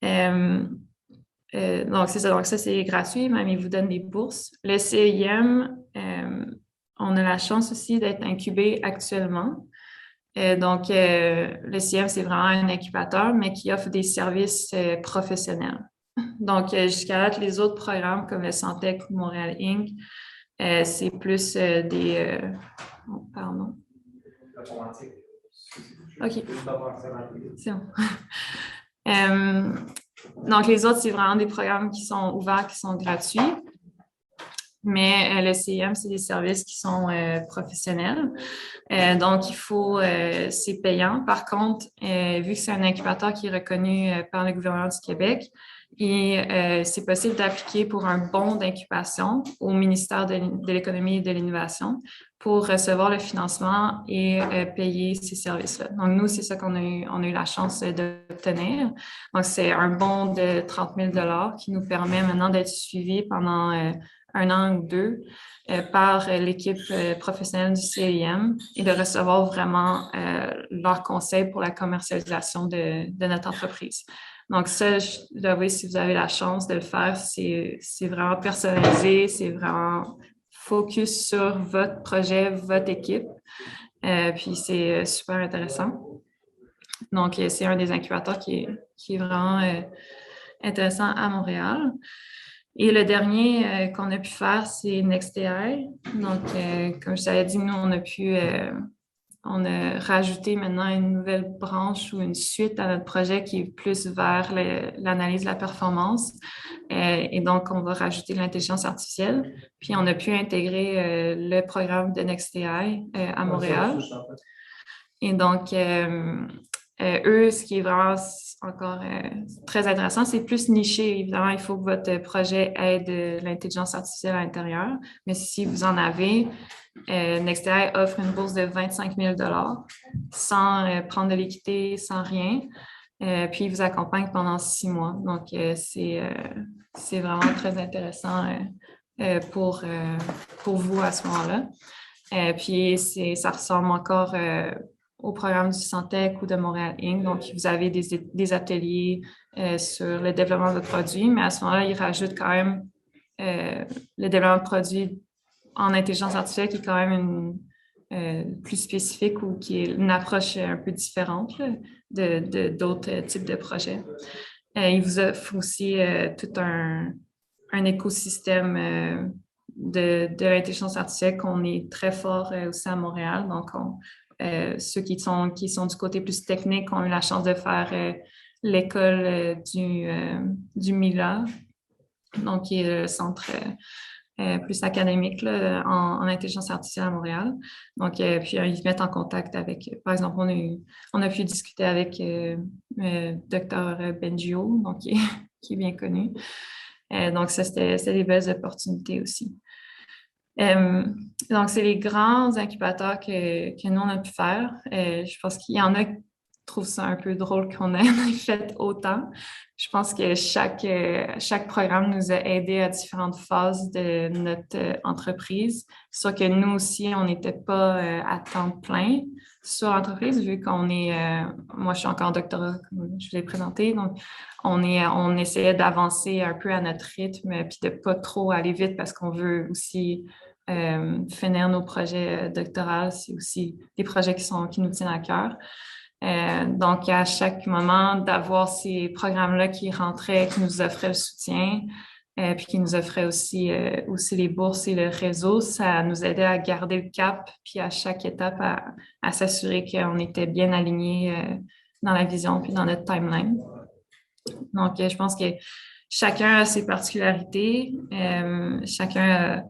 Donc, c'est ça. Donc, ça, c'est gratuit. Même, ils vous donnent des bourses. Le CIM, on a la chance aussi d'être incubé actuellement. Donc, le CIM, c'est vraiment un incubateur, mais qui offre des services professionnels. Donc, jusqu'à là, les autres programmes comme le Santec ou Montréal Inc., c'est plus pardon. OK. C'est bon. Donc, les autres, c'est vraiment des programmes qui sont ouverts, qui sont gratuits. Mais le CIM, c'est des services qui sont professionnels. Donc, c'est payant. Par contre, vu que c'est un incubateur qui est reconnu par le gouvernement du Québec, et c'est possible d'appliquer pour un bon d'incubation au ministère de l'Économie et de l'Innovation pour recevoir le financement et payer ces services-là. Donc, nous, c'est ça qu'on a eu la chance d'obtenir. Donc, c'est un bon de 30 000 qui nous permet maintenant d'être suivis pendant 1 an ou 2 par l'équipe professionnelle du CIM et de recevoir vraiment leurs conseils pour la commercialisation de notre entreprise. Donc ça, je dois avouer, si vous avez la chance de le faire, c'est vraiment personnalisé, c'est vraiment focus sur votre projet, votre équipe. Puis c'est super intéressant. Donc, c'est un des incubateurs qui est vraiment intéressant à Montréal. Et le dernier qu'on a pu faire, c'est NextAI. Donc, comme je t'avais dit, nous, on a pu on a rajouté maintenant une nouvelle branche ou une suite à notre projet qui est plus vers l'analyse de la performance. Et donc, on va rajouter l'intelligence artificielle. Puis, on a pu intégrer le programme de NextAI à Montréal. Et donc, eux, ce qui est vraiment encore très intéressant, c'est plus niché. Évidemment, il faut que votre projet ait de l'intelligence artificielle à l'intérieur. Mais si vous en avez, NextAI offre une bourse de 25 000 sans prendre de l'équité, sans rien. Puis, il vous accompagne pendant 6 mois. Donc, c'est vraiment très intéressant pour vous à ce moment-là. Puis, ça ressemble encore au programme du Santec ou de Montréal Inc. Donc, vous avez des ateliers sur le développement de produits, mais à ce moment-là, ils rajoutent quand même le développement de produits en intelligence artificielle qui est quand même plus spécifique ou qui est une approche un peu différente là, d'autres types de projets. Il vous offre aussi tout un écosystème de l'intelligence artificielle qu'on est très fort aussi à Montréal. Donc, ceux qui sont du côté plus technique ont eu la chance de faire l'école du MILA, donc qui est le centre plus académique là, en intelligence artificielle à Montréal. Donc, puis ils se mettent en contact avec, par exemple, on a pu discuter avec Dr Bengio, donc qui est bien connu. Donc, ça, c'était des belles opportunités aussi. Donc, c'est les grands incubateurs que nous, on a pu faire. Je pense qu'il y en a qui trouvent ça un peu drôle qu'on ait fait autant. Je pense que chaque programme nous a aidés à différentes phases de notre entreprise. C'est sûr que nous aussi, on n'était pas à temps plein sur l'entreprise, vu qu'on est... moi, je suis encore en doctorat, comme je vous l'ai présenté. Donc, on essayait d'avancer un peu à notre rythme, puis de pas trop aller vite parce qu'on veut aussi finir nos projets doctoraux. C'est aussi des projets qui nous tiennent à cœur. Donc, à chaque moment, d'avoir ces programmes-là qui rentraient, qui nous offraient le soutien, puis qui nous offraient aussi les bourses et le réseau, ça nous aidait à garder le cap, puis à chaque étape, à s'assurer qu'on était bien alignés dans la vision, puis dans notre timeline. Donc, je pense que chacun a ses particularités, chacun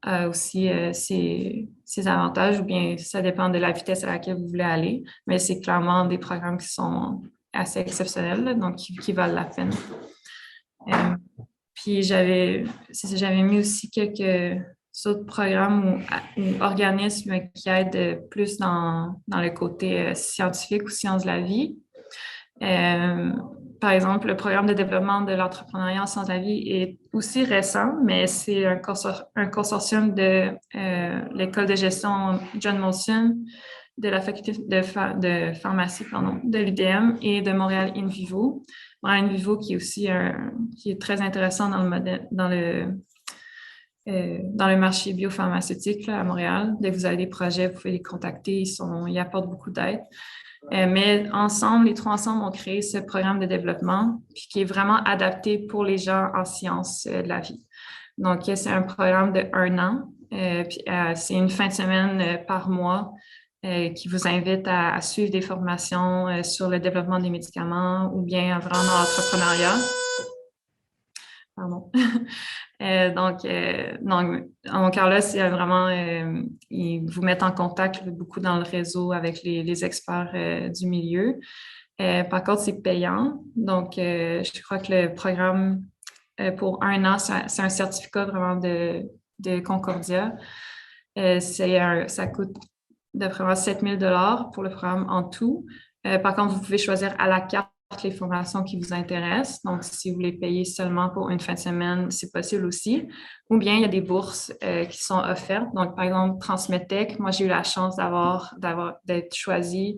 a aussi ses avantages, ou bien ça dépend de la vitesse à laquelle vous voulez aller, mais c'est clairement des programmes qui sont assez exceptionnels, là, donc qui valent la peine. Puis j'avais mis aussi quelques autres programmes ou organismes qui aident plus dans le côté scientifique ou sciences de la vie. Par exemple, le programme de développement de l'entrepreneuriat en sciences de la vie est aussi récent, mais c'est un consortium de l'école de gestion John Molson, de la faculté de pharmacie de l'UDM et de Montréal InVivo. Montréal InVivo qui est aussi qui est très intéressant dans le marché biopharmaceutique là, à Montréal. Dès que vous avez des projets, vous pouvez les contacter. Ils apportent beaucoup d'aide. Mais ensemble, les trois ensemble ont créé ce programme de développement puis qui est vraiment adapté pour les gens en sciences de la vie. Donc, c'est un programme de 1 an. Puis, c'est une fin de semaine par mois qui vous invite à suivre des formations sur le développement des médicaments ou bien vraiment dans l'entrepreneuriat. Pardon. Donc, là, c'est vraiment, ils vous mettent en contact beaucoup dans le réseau avec les experts du milieu. Par contre, c'est payant. Donc, je crois que le programme pour 1 an, c'est un certificat vraiment de Concordia. Ça coûte d'après moi 7 000 pour le programme en tout. Par contre, vous pouvez choisir à la carte les formations qui vous intéressent. Donc, si vous voulez payer seulement pour une fin de semaine, c'est possible aussi. Ou bien, il y a des bourses qui sont offertes. Donc, par exemple, Transmedtech, moi, j'ai eu la chance d'être choisie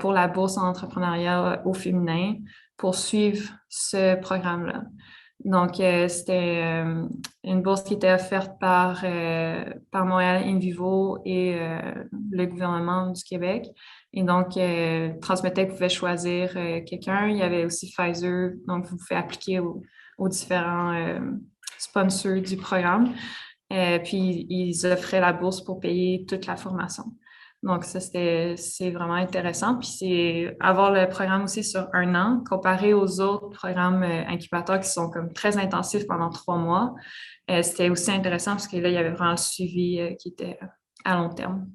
pour la bourse en entrepreneuriat au féminin pour suivre ce programme-là. Donc, c'était une bourse qui était offerte par Montréal InVivo et le gouvernement du Québec. Et donc, Transmedtech pouvait choisir quelqu'un. Il y avait aussi Pfizer, donc vous pouvez appliquer aux différents sponsors du programme. Puis, ils offraient la bourse pour payer toute la formation. Donc, ça, c'est vraiment intéressant. Puis, c'est avoir le programme aussi sur 1 an, comparé aux autres programmes incubateurs qui sont comme très intensifs pendant 3 mois. C'était aussi intéressant parce que là, il y avait vraiment le suivi qui était à long terme.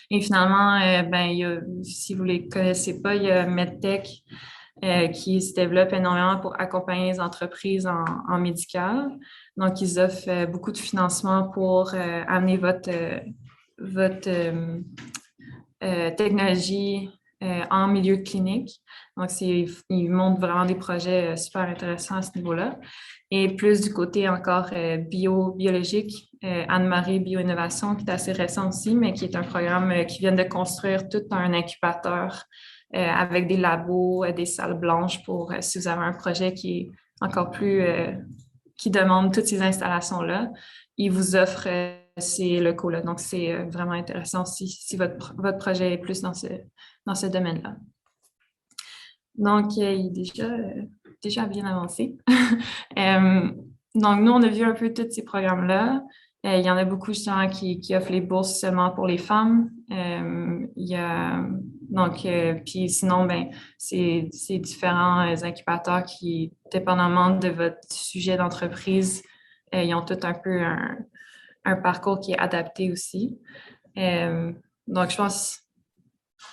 Et finalement, si vous ne les connaissez pas, il y a MedTech qui se développe énormément pour accompagner les entreprises en médical. Donc, ils offrent beaucoup de financement pour amener votre technologie en milieu clinique. Donc, ils montrent vraiment des projets super intéressants à ce niveau-là. Et plus du côté encore biologique, Anne-Marie Bioinnovation, qui est assez récent aussi, mais qui est un programme qui vient de construire tout un incubateur avec des labos, des salles blanches pour si vous avez un projet qui est encore plus, qui demande toutes ces installations-là, ils vous offrent ces locaux-là. Donc, c'est vraiment intéressant aussi si votre projet est plus dans ce domaine-là. Donc, il est déjà bien avancé. Donc, nous, on a vu un peu tous ces programmes-là. Il y en a beaucoup justement qui offrent les bourses seulement pour les femmes. Puis sinon, c'est différents incubateurs qui, dépendamment de votre sujet d'entreprise, ils ont tout un peu un parcours qui est adapté aussi. Donc, je pense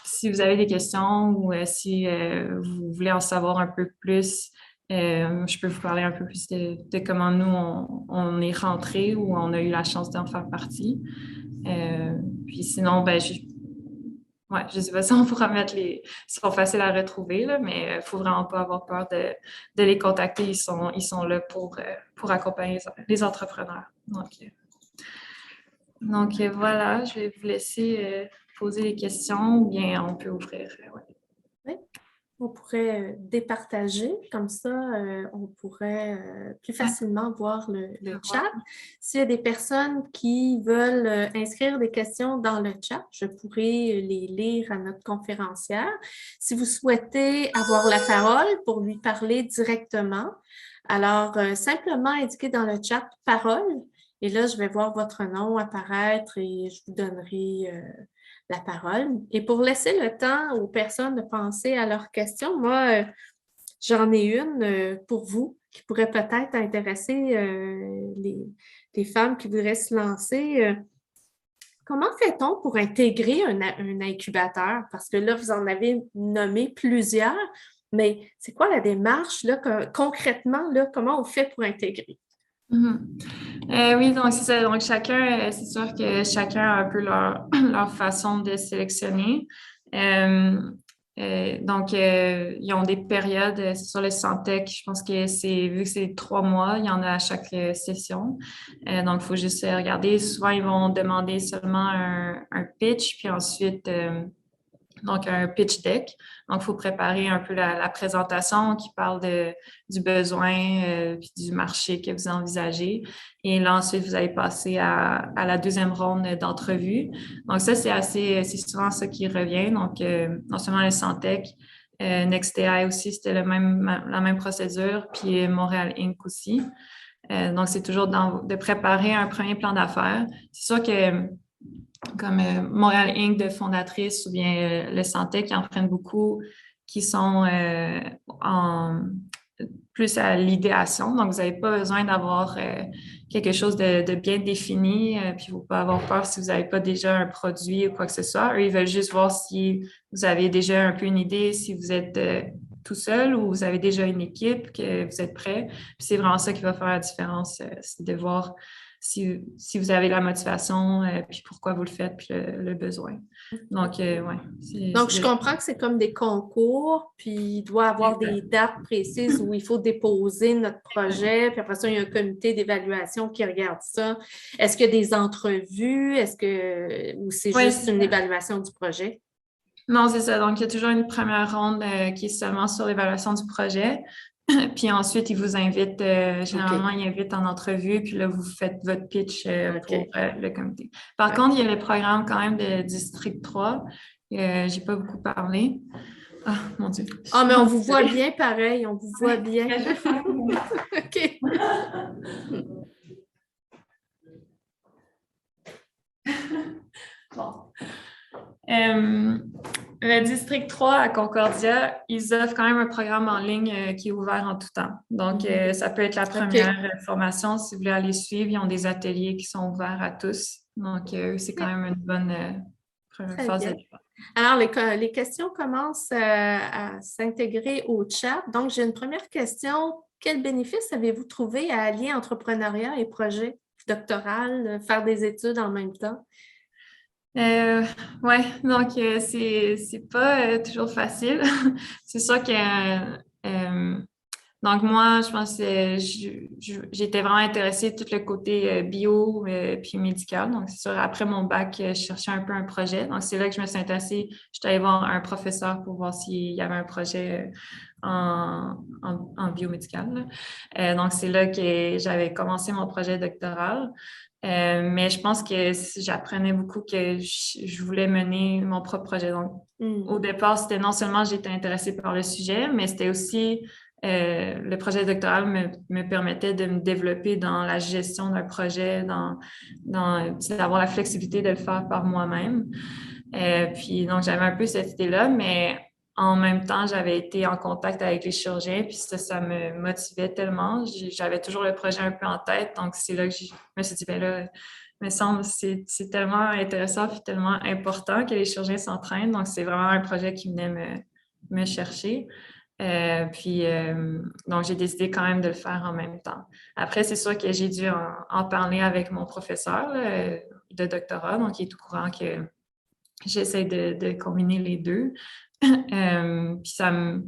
si vous avez des questions ou si vous voulez en savoir un peu plus, je peux vous parler un peu plus de comment nous, on est rentrés ou on a eu la chance d'en faire partie. Puis sinon, je ne sais pas si on pourra mettre ils sont faciles à retrouver, là, mais il ne faut vraiment pas avoir peur de les contacter. Ils sont là pour accompagner les entrepreneurs. Donc, voilà, je vais vous laisser poser les questions ou bien on peut ouvrir. Oui, on pourrait départager, comme ça, on pourrait plus facilement voir le chat. S'il y a des personnes qui veulent inscrire des questions dans le chat, je pourrais les lire à notre conférencière. Si vous souhaitez avoir la parole pour lui parler directement, alors simplement indiquez dans le chat « parole ». Et là, je vais voir votre nom apparaître et je vous donnerai la parole. Et pour laisser le temps aux personnes de penser à leurs questions, moi, j'en ai une pour vous qui pourrait peut-être intéresser les femmes qui voudraient se lancer. Comment fait-on pour intégrer un incubateur? Parce que là, vous en avez nommé plusieurs, mais c'est quoi la démarche là, concrètement, là, comment on fait pour intégrer? Oui, donc c'est ça. Donc, c'est sûr que chacun a un peu leur façon de sélectionner. Ils ont des périodes, c'est sur le Santec, je pense que vu que c'est 3 mois, il y en a à chaque session. Donc, il faut juste regarder. Souvent, ils vont demander seulement un pitch, puis ensuite, donc un pitch deck. Donc, il faut préparer un peu la présentation qui parle du besoin puis du marché que vous envisagez. Et là, ensuite, vous allez passer à la deuxième ronde d'entrevue. Donc, ça, c'est souvent ça qui revient. Donc, non seulement le Santec, NextAI aussi, c'était la même procédure, puis Montréal Inc. aussi. Donc, c'est toujours de préparer un premier plan d'affaires. C'est sûr que comme Montréal Inc. de fondatrice ou bien le Santec qui en prennent beaucoup, qui sont plus à l'idéation. Donc, vous n'avez pas besoin d'avoir quelque chose de bien défini, puis il ne faut pas avoir peur si vous n'avez pas déjà un produit ou quoi que ce soit. Eux, ils veulent juste voir si vous avez déjà un peu une idée, si vous êtes tout seul ou vous avez déjà une équipe, que vous êtes prêt. Puis c'est vraiment ça qui va faire la différence, c'est de voir si vous avez la motivation, puis pourquoi vous le faites, puis le besoin. Donc, ouais. Donc, je comprends que c'est comme des concours, puis il doit y avoir des dates précises où il faut déposer notre projet, puis après ça, il y a un comité d'évaluation qui regarde ça. Est-ce qu'il y a des entrevues? Ou c'est juste une évaluation du projet? Non, c'est ça. Donc, il y a toujours une première ronde qui est seulement sur l'évaluation du projet. Puis ensuite, ils vous invitent, généralement, ils invitent en entrevue, puis là, vous faites votre pitch pour le comité. Par contre, il y a le programme quand même de District 3. J'ai pas beaucoup parlé. Ah, mon Dieu. Ah, mais on vous voit bien pareil, on vous voit bien. OK. Bon. Euh, le district 3 à Concordia, ils offrent quand même un programme en ligne qui est ouvert en tout temps. Donc, ça peut être la première OK. formation si vous voulez aller suivre. Ils ont des ateliers qui sont ouverts à tous. Donc, c'est quand OK. même une bonne première Très phase de bien. départ. Alors, les questions commencent à s'intégrer au chat. Donc, j'ai une première question. Quel bénéfice avez-vous trouvé à allier entrepreneuriat et projet doctoral, faire des études en même temps? Euh, ouais, donc c'est pas toujours facile. C'est sûr que donc moi, je pense que j'étais vraiment intéressée tout le côté bio puis médical. Donc c'est sûr, après mon bac, je cherchais un peu un projet. Donc c'est là que je me suis intéressée. Je suis allée voir un professeur pour voir s'il y avait un projet en biomédical, là. Donc c'est là que j'avais commencé mon projet doctoral. Mais je pense que j'apprenais beaucoup que je voulais mener mon propre projet. Donc, au départ, c'était non seulement j'étais intéressée par le sujet, mais c'était aussi le projet doctoral me permettait de me développer dans la gestion d'un projet, d'avoir la flexibilité de le faire par moi-même. Puis, donc, j'avais un peu cette idée-là, mais en même temps, j'avais été en contact avec les chirurgiens, puis ça me motivait tellement. J'avais toujours le projet un peu en tête, donc c'est là que je me suis dit, ben là, il me semble c'est tellement intéressant puis tellement important que les chirurgiens s'entraînent, donc c'est vraiment un projet qui venait me chercher. Donc, j'ai décidé quand même de le faire en même temps. Après, c'est sûr que j'ai dû en parler avec mon professeur là, de doctorat, donc il est au courant que j'essaie de combiner les deux. Puis ça me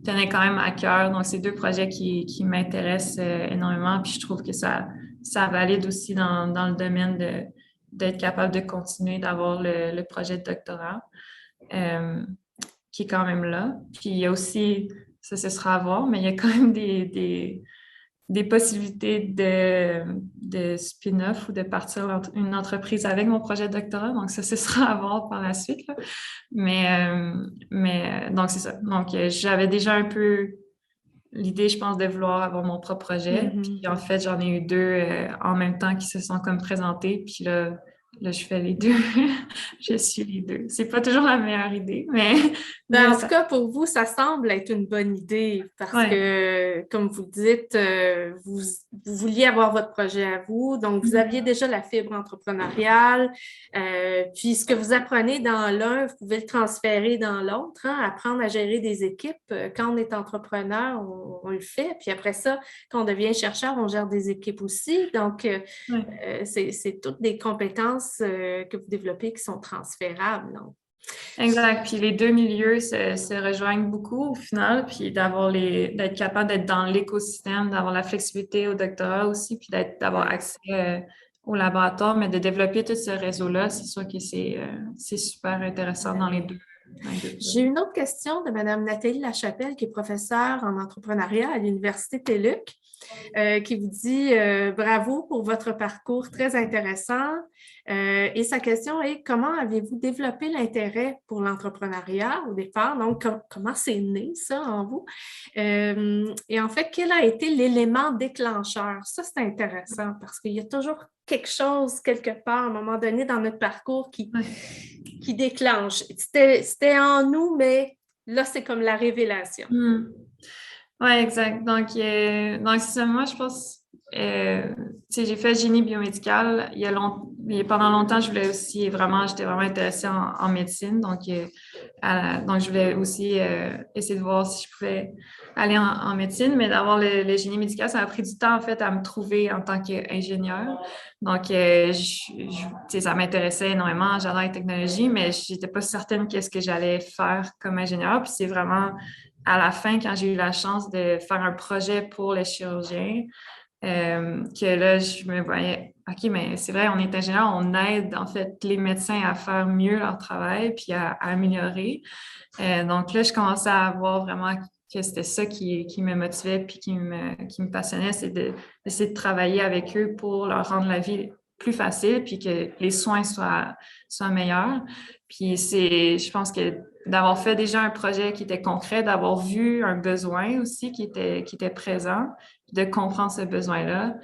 tenait quand même à cœur. Donc, c'est deux projets qui m'intéressent énormément. Puis je trouve que ça valide aussi dans le domaine d'être capable de continuer d'avoir le projet de doctorat euh, qui est quand même là. Puis il y a aussi, ça ce sera à voir, mais il y a quand même des possibilités de spin-off ou de partir une entreprise avec mon projet de doctorat. Donc, ça, ce sera à voir par la suite, là. Donc, c'est ça. Donc, j'avais déjà un peu l'idée, je pense, de vouloir avoir mon propre projet. Mhm. Puis, en fait, j'en ai eu deux en même temps qui se sont comme présentés. Puis là je fais les deux. Je suis les deux. C'est pas toujours la meilleure idée, Ben, mais en tout cas, pour vous, ça semble être une bonne idée parce ouais. que, comme vous dites, vous vouliez avoir votre projet à vous, donc vous aviez Mhm. déjà la fibre entrepreneuriale, puis ce que vous apprenez dans l'un, vous pouvez le transférer dans l'autre, hein, apprendre à gérer des équipes. Quand on est entrepreneur, on le fait, puis après ça, quand on devient chercheur, on gère des équipes aussi. Donc, Ouais. c'est toutes des compétences que vous développez qui sont transférables. Donc. Exact. Puis les deux milieux se rejoignent beaucoup au final, puis d'être capable d'être dans l'écosystème, d'avoir la flexibilité au doctorat aussi, puis d'avoir Ouais. accès au laboratoire, mais de développer tout ce réseau-là, c'est sûr que c'est super intéressant dans les deux J'ai projets. une autre question de Mme Nathalie Lachapelle, qui est professeure en entrepreneuriat à l'Université TELUC, qui vous dit bravo pour votre parcours très intéressant. Et sa question est comment avez-vous développé l'intérêt pour l'entrepreneuriat au départ? Donc, comment c'est né ça en vous? Et en fait, quel a été l'élément déclencheur? Ça, c'est intéressant parce qu'il y a toujours quelque chose, quelque part, à un moment donné dans notre parcours Ouais. qui déclenche. C'était en nous, mais là, c'est comme la révélation. Hmm. Ouais, exact. Donc c'est ça. Moi, je pense, tu sais, j'ai fait génie biomédical. Pendant longtemps, j'étais vraiment intéressée en médecine. Donc, je voulais aussi essayer de voir si je pouvais aller en médecine, mais d'avoir le génie médical, ça m'a pris du temps, en fait, à me trouver en tant qu'ingénieur. Donc, tu sais, ça m'intéressait énormément. J'adore les technologies, mais j'étais pas certaine qu'est-ce que j'allais faire comme ingénieur. Puis c'est vraiment à la fin, quand j'ai eu la chance de faire un projet pour les chirurgiens, que là, je me voyais, OK, mais c'est vrai, on est ingénieur, on aide en fait les médecins à faire mieux leur travail puis à améliorer. Donc là, je commençais à voir vraiment que c'était ça qui me motivait puis qui me passionnait, c'est d'essayer de travailler avec eux pour leur rendre la vie plus facile puis que les soins soient meilleurs. Puis je pense que d'avoir fait déjà un projet qui était concret, d'avoir vu un besoin aussi qui était présent, de comprendre ce besoin-là,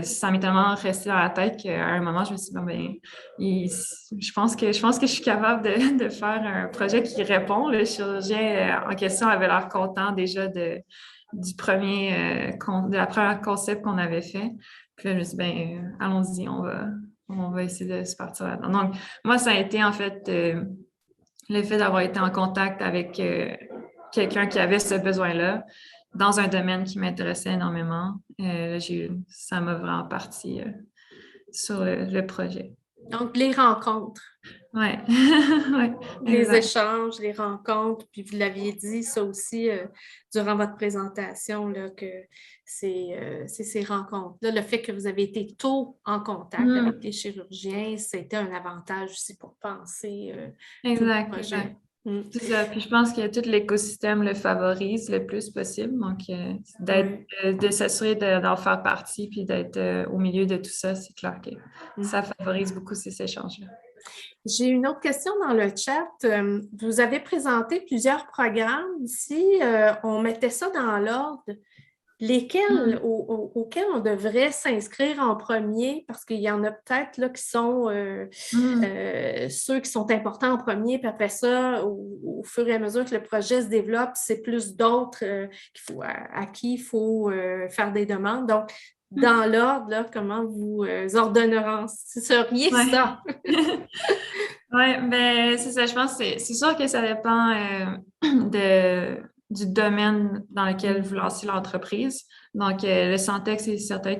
ça m'est tellement resté dans la tête qu'à un moment, je me suis dit, bon, ben, je pense que je suis capable de faire un projet qui répond. Le chirurgien en question avait l'air content déjà de la première concept qu'on avait fait. Puis là, je me suis dit, ben, allons-y, on va essayer de se partir là-dedans. Donc, moi, ça a été en fait le fait d'avoir été en contact avec quelqu'un qui avait ce besoin-là dans un domaine qui m'intéressait énormément. Ça m'a vraiment parti sur le projet. Donc, les rencontres. Ouais, ouais, Les exact. échanges, les rencontres, puis vous l'aviez dit, ça aussi, durant votre présentation, là, que c'est ces rencontres-là. Le fait que vous avez été tôt en contact avec Mm, les chirurgiens, c'était un avantage aussi pour penser tout le exact, projet. exact. Mm. C'est ça. Puis je pense que tout l'écosystème le favorise le plus possible. Donc, Ouais. de s'assurer d'en faire partie puis d'être au milieu de tout ça, c'est clair que Mm. ça favorise beaucoup ces échanges-là. J'ai une autre question dans le chat. Vous avez présenté plusieurs programmes. Si on mettait ça dans l'ordre, lesquels Mm. auxquels on devrait s'inscrire en premier, parce qu'il y en a peut-être là qui sont Mm. ceux qui sont importants en premier, puis après ça, au fur et à mesure que le projet se développe, c'est plus d'autres à qui il faut faire des demandes. Donc, Mm. dans l'ordre, là, comment vous ordonneriez Ouais. ça? Oui, ben c'est ça. Je pense que c'est sûr que ça dépend du domaine dans lequel vous lancez l'entreprise. Donc, le Santec, c'est certain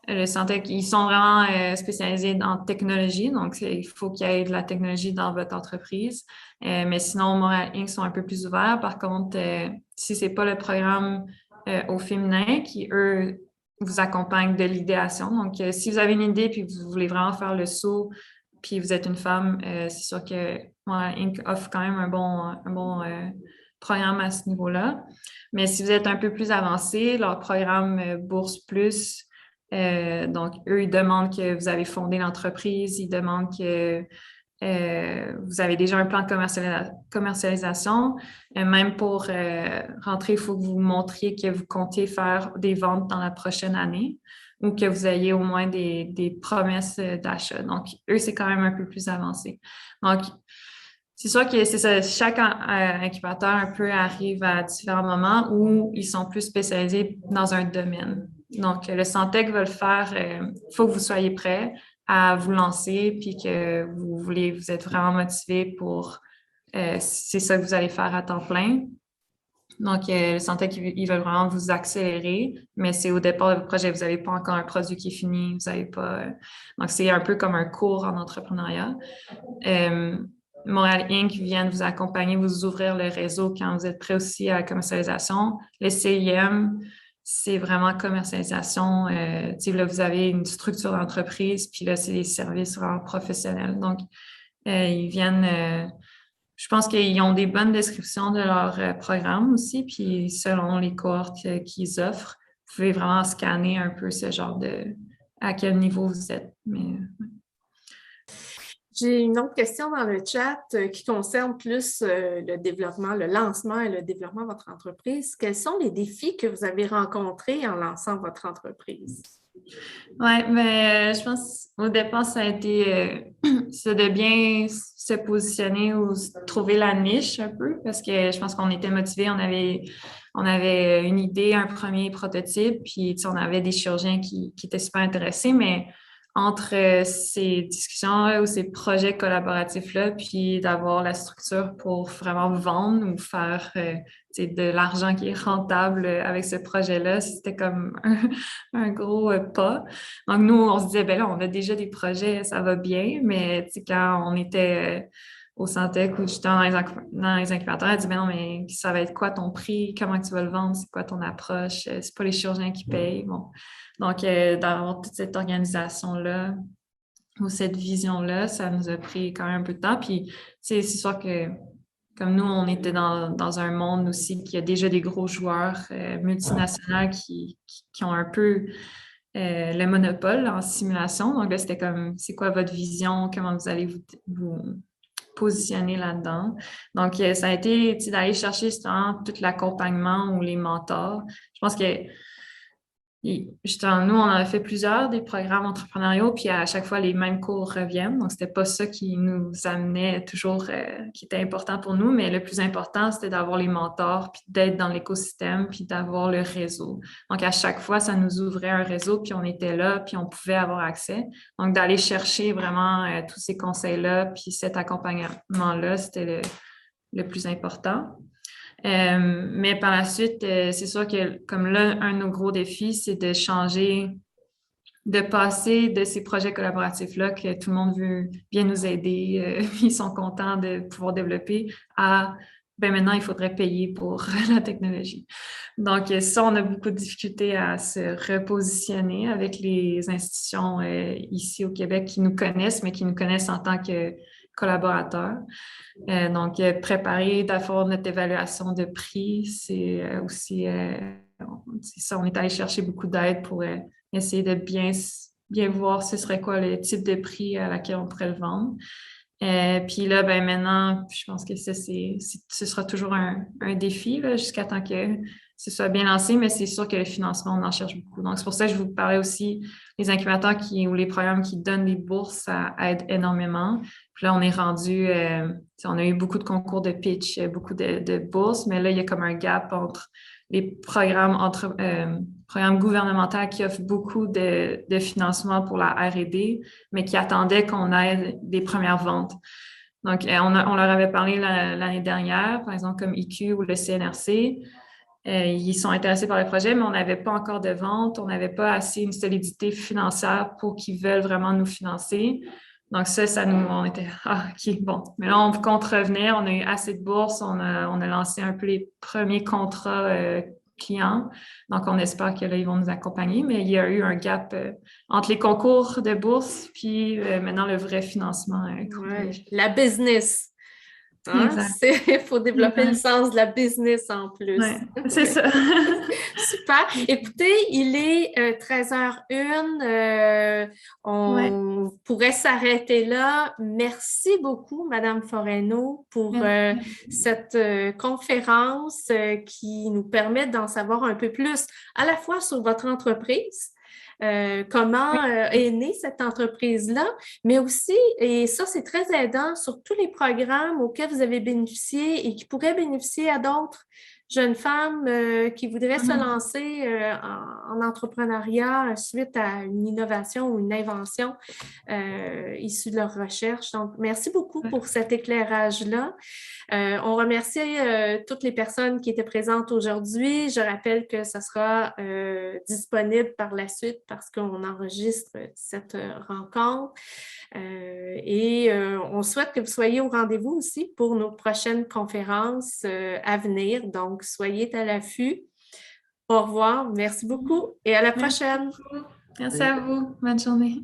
le Santec, ils sont vraiment spécialisés en technologie. Donc, il faut qu'il y ait de la technologie dans votre entreprise. Mais sinon, Montréal Inc. sont un peu plus ouverts. Par contre, si c'est pas le programme au féminin qui, eux, vous accompagnent de l'idéation. Donc, si vous avez une idée puis que vous voulez vraiment faire le saut puis vous êtes une femme, c'est sûr que moi, Inc. offre quand même un bon programme à ce niveau-là. Mais si vous êtes un peu plus avancé, leur programme Bourse Plus, donc eux, ils demandent que vous avez fondé l'entreprise, ils demandent que vous avez déjà un plan de commercialisation. Même pour rentrer, il faut que vous montriez que vous comptez faire des ventes dans la prochaine année ou que vous ayez au moins des promesses d'achat. Donc, eux, c'est quand même un peu plus avancé. Donc, c'est sûr que c'est ça, chaque incubateur un peu arrive à différents moments où ils sont plus spécialisés dans un domaine. Donc, le Santec va le faire, il faut que vous soyez prêts à vous lancer, puis que vous êtes vraiment motivé pour, c'est ça que vous allez faire à temps plein. Donc, le Santec, ils veulent vraiment vous accélérer, mais c'est au départ de votre projet. Vous n'avez pas encore un produit qui est fini, vous n'avez pas. Donc, c'est un peu comme un cours en entrepreneuriat. Euh, Montréal Inc. vient de vous accompagner, vous ouvrir le réseau quand vous êtes prêt aussi à la commercialisation. Le CIM, c'est vraiment commercialisation. Là, vous avez une structure d'entreprise, puis là, c'est des services vraiment professionnels. Donc, ils viennent, je pense qu'ils ont des bonnes descriptions de leur programme aussi, puis selon les cohortes qu'ils offrent, vous pouvez vraiment scanner un peu ce genre à quel niveau vous êtes. Mais, J'ai une autre question dans le chat qui concerne plus le développement, le lancement et le développement de votre entreprise. Quels sont les défis que vous avez rencontrés en lançant votre entreprise? Oui, mais je pense au départ, ça a été c'est de bien se positionner ou trouver la niche un peu parce que je pense qu'on était motivés, on avait une idée, un premier prototype, puis on avait des chirurgiens qui étaient super intéressés, mais entre ces discussions-là ou ces projets collaboratifs-là, puis d'avoir la structure pour vraiment vendre ou faire de l'argent qui est rentable avec ce projet-là, c'était comme un gros pas. Donc, nous, on se disait, ben là, on a déjà des projets, ça va bien, mais quand on était au Santec ou justement dans les incubateurs, elle dit, ben non, mais ça va être quoi ton prix? Comment tu vas le vendre? C'est quoi ton approche? C'est pas les chirurgiens qui payent. Bon. Donc, d'avoir toute cette organisation-là ou cette vision-là, ça nous a pris quand même un peu de temps. Puis, c'est sûr que comme nous, on était dans un monde aussi qui a déjà des gros joueurs multinationaux qui ont un peu le monopole en simulation. Donc là, c'était comme, c'est quoi votre vision? Comment vous allez vous positionner là-dedans? Donc, ça a été d'aller chercher justement tout l'accompagnement ou les mentors. Je pense que Justement, nous, on en a fait plusieurs des programmes entrepreneuriaux, puis à chaque fois, les mêmes cours reviennent. Donc, c'était pas ça qui nous amenait toujours, qui était important pour nous, mais le plus important, c'était d'avoir les mentors, puis d'être dans l'écosystème, puis d'avoir le réseau. Donc, à chaque fois, ça nous ouvrait un réseau, puis on était là, puis on pouvait avoir accès. Donc, d'aller chercher vraiment tous ces conseils-là, puis cet accompagnement-là, c'était le plus important. Mais par la suite, c'est sûr que comme là, un de nos gros défis, c'est de changer, de passer de ces projets collaboratifs-là que tout le monde veut bien nous aider, ils sont contents de pouvoir développer, à ben maintenant, il faudrait payer pour la technologie. Donc, ça, on a beaucoup de difficultés à se repositionner avec les institutions ici au Québec qui nous connaissent, mais qui nous connaissent en tant que collaborateurs. Donc, préparer d'abord notre évaluation de prix, c'est aussi, c'est ça, on est allé chercher beaucoup d'aide pour essayer de bien voir ce serait quoi le type de prix à laquelle on pourrait le vendre. Puis là, ben maintenant, je pense que ce sera toujours un défi jusqu'à temps que ce soit bien lancé, mais c'est sûr que le financement, on en cherche beaucoup. Donc, c'est pour ça que je vous parlais aussi, les incubateurs ou les programmes qui donnent des bourses, ça aide énormément. Puis là, on est rendu, on a eu beaucoup de concours de pitch, beaucoup de bourses, mais là, il y a comme un gap entre les programmes gouvernementaux qui offrent beaucoup de financement pour la R&D, mais qui attendaient qu'on ait des premières ventes. Donc, on leur avait parlé l'année dernière, par exemple, comme IQ ou le CNRC. Ils sont intéressés par le projet, mais on n'avait pas encore de vente, on n'avait pas assez une solidité financière pour qu'ils veulent vraiment nous financer. Donc ça nous, on était, OK, bon. Mais là, on compte revenir, on a eu assez de bourses, on a lancé un peu les premiers contrats clients. Donc, on espère que là, ils vont nous accompagner, mais il y a eu un gap entre les concours de bourse puis maintenant le vrai financement. Ouais, la business. Hein? Exact. Il faut développer le Exact. sens de la business en plus. Ouais, c'est ça. Super. Écoutez, il est 13h01. Ouais, On pourrait s'arrêter là. Merci beaucoup, Madame Foreno, pour cette conférence qui nous permet d'en savoir un peu plus à la fois sur votre entreprise, comment est née cette entreprise-là, mais aussi, et ça c'est très aidant, sur tous les programmes auxquels vous avez bénéficié et qui pourraient bénéficier à d'autres jeunes femmes qui voudraient se lancer en entrepreneuriat suite à une innovation ou une invention issue de leur recherche. Donc, merci beaucoup pour cet éclairage-là. On remercie toutes les personnes qui étaient présentes aujourd'hui. Je rappelle que ça sera disponible par la suite parce qu'on enregistre cette rencontre. On souhaite que vous soyez au rendez-vous aussi pour nos prochaines conférences à venir. Donc, soyez à l'affût. Au revoir. Merci beaucoup et à la prochaine. Merci à vous. Bonne journée.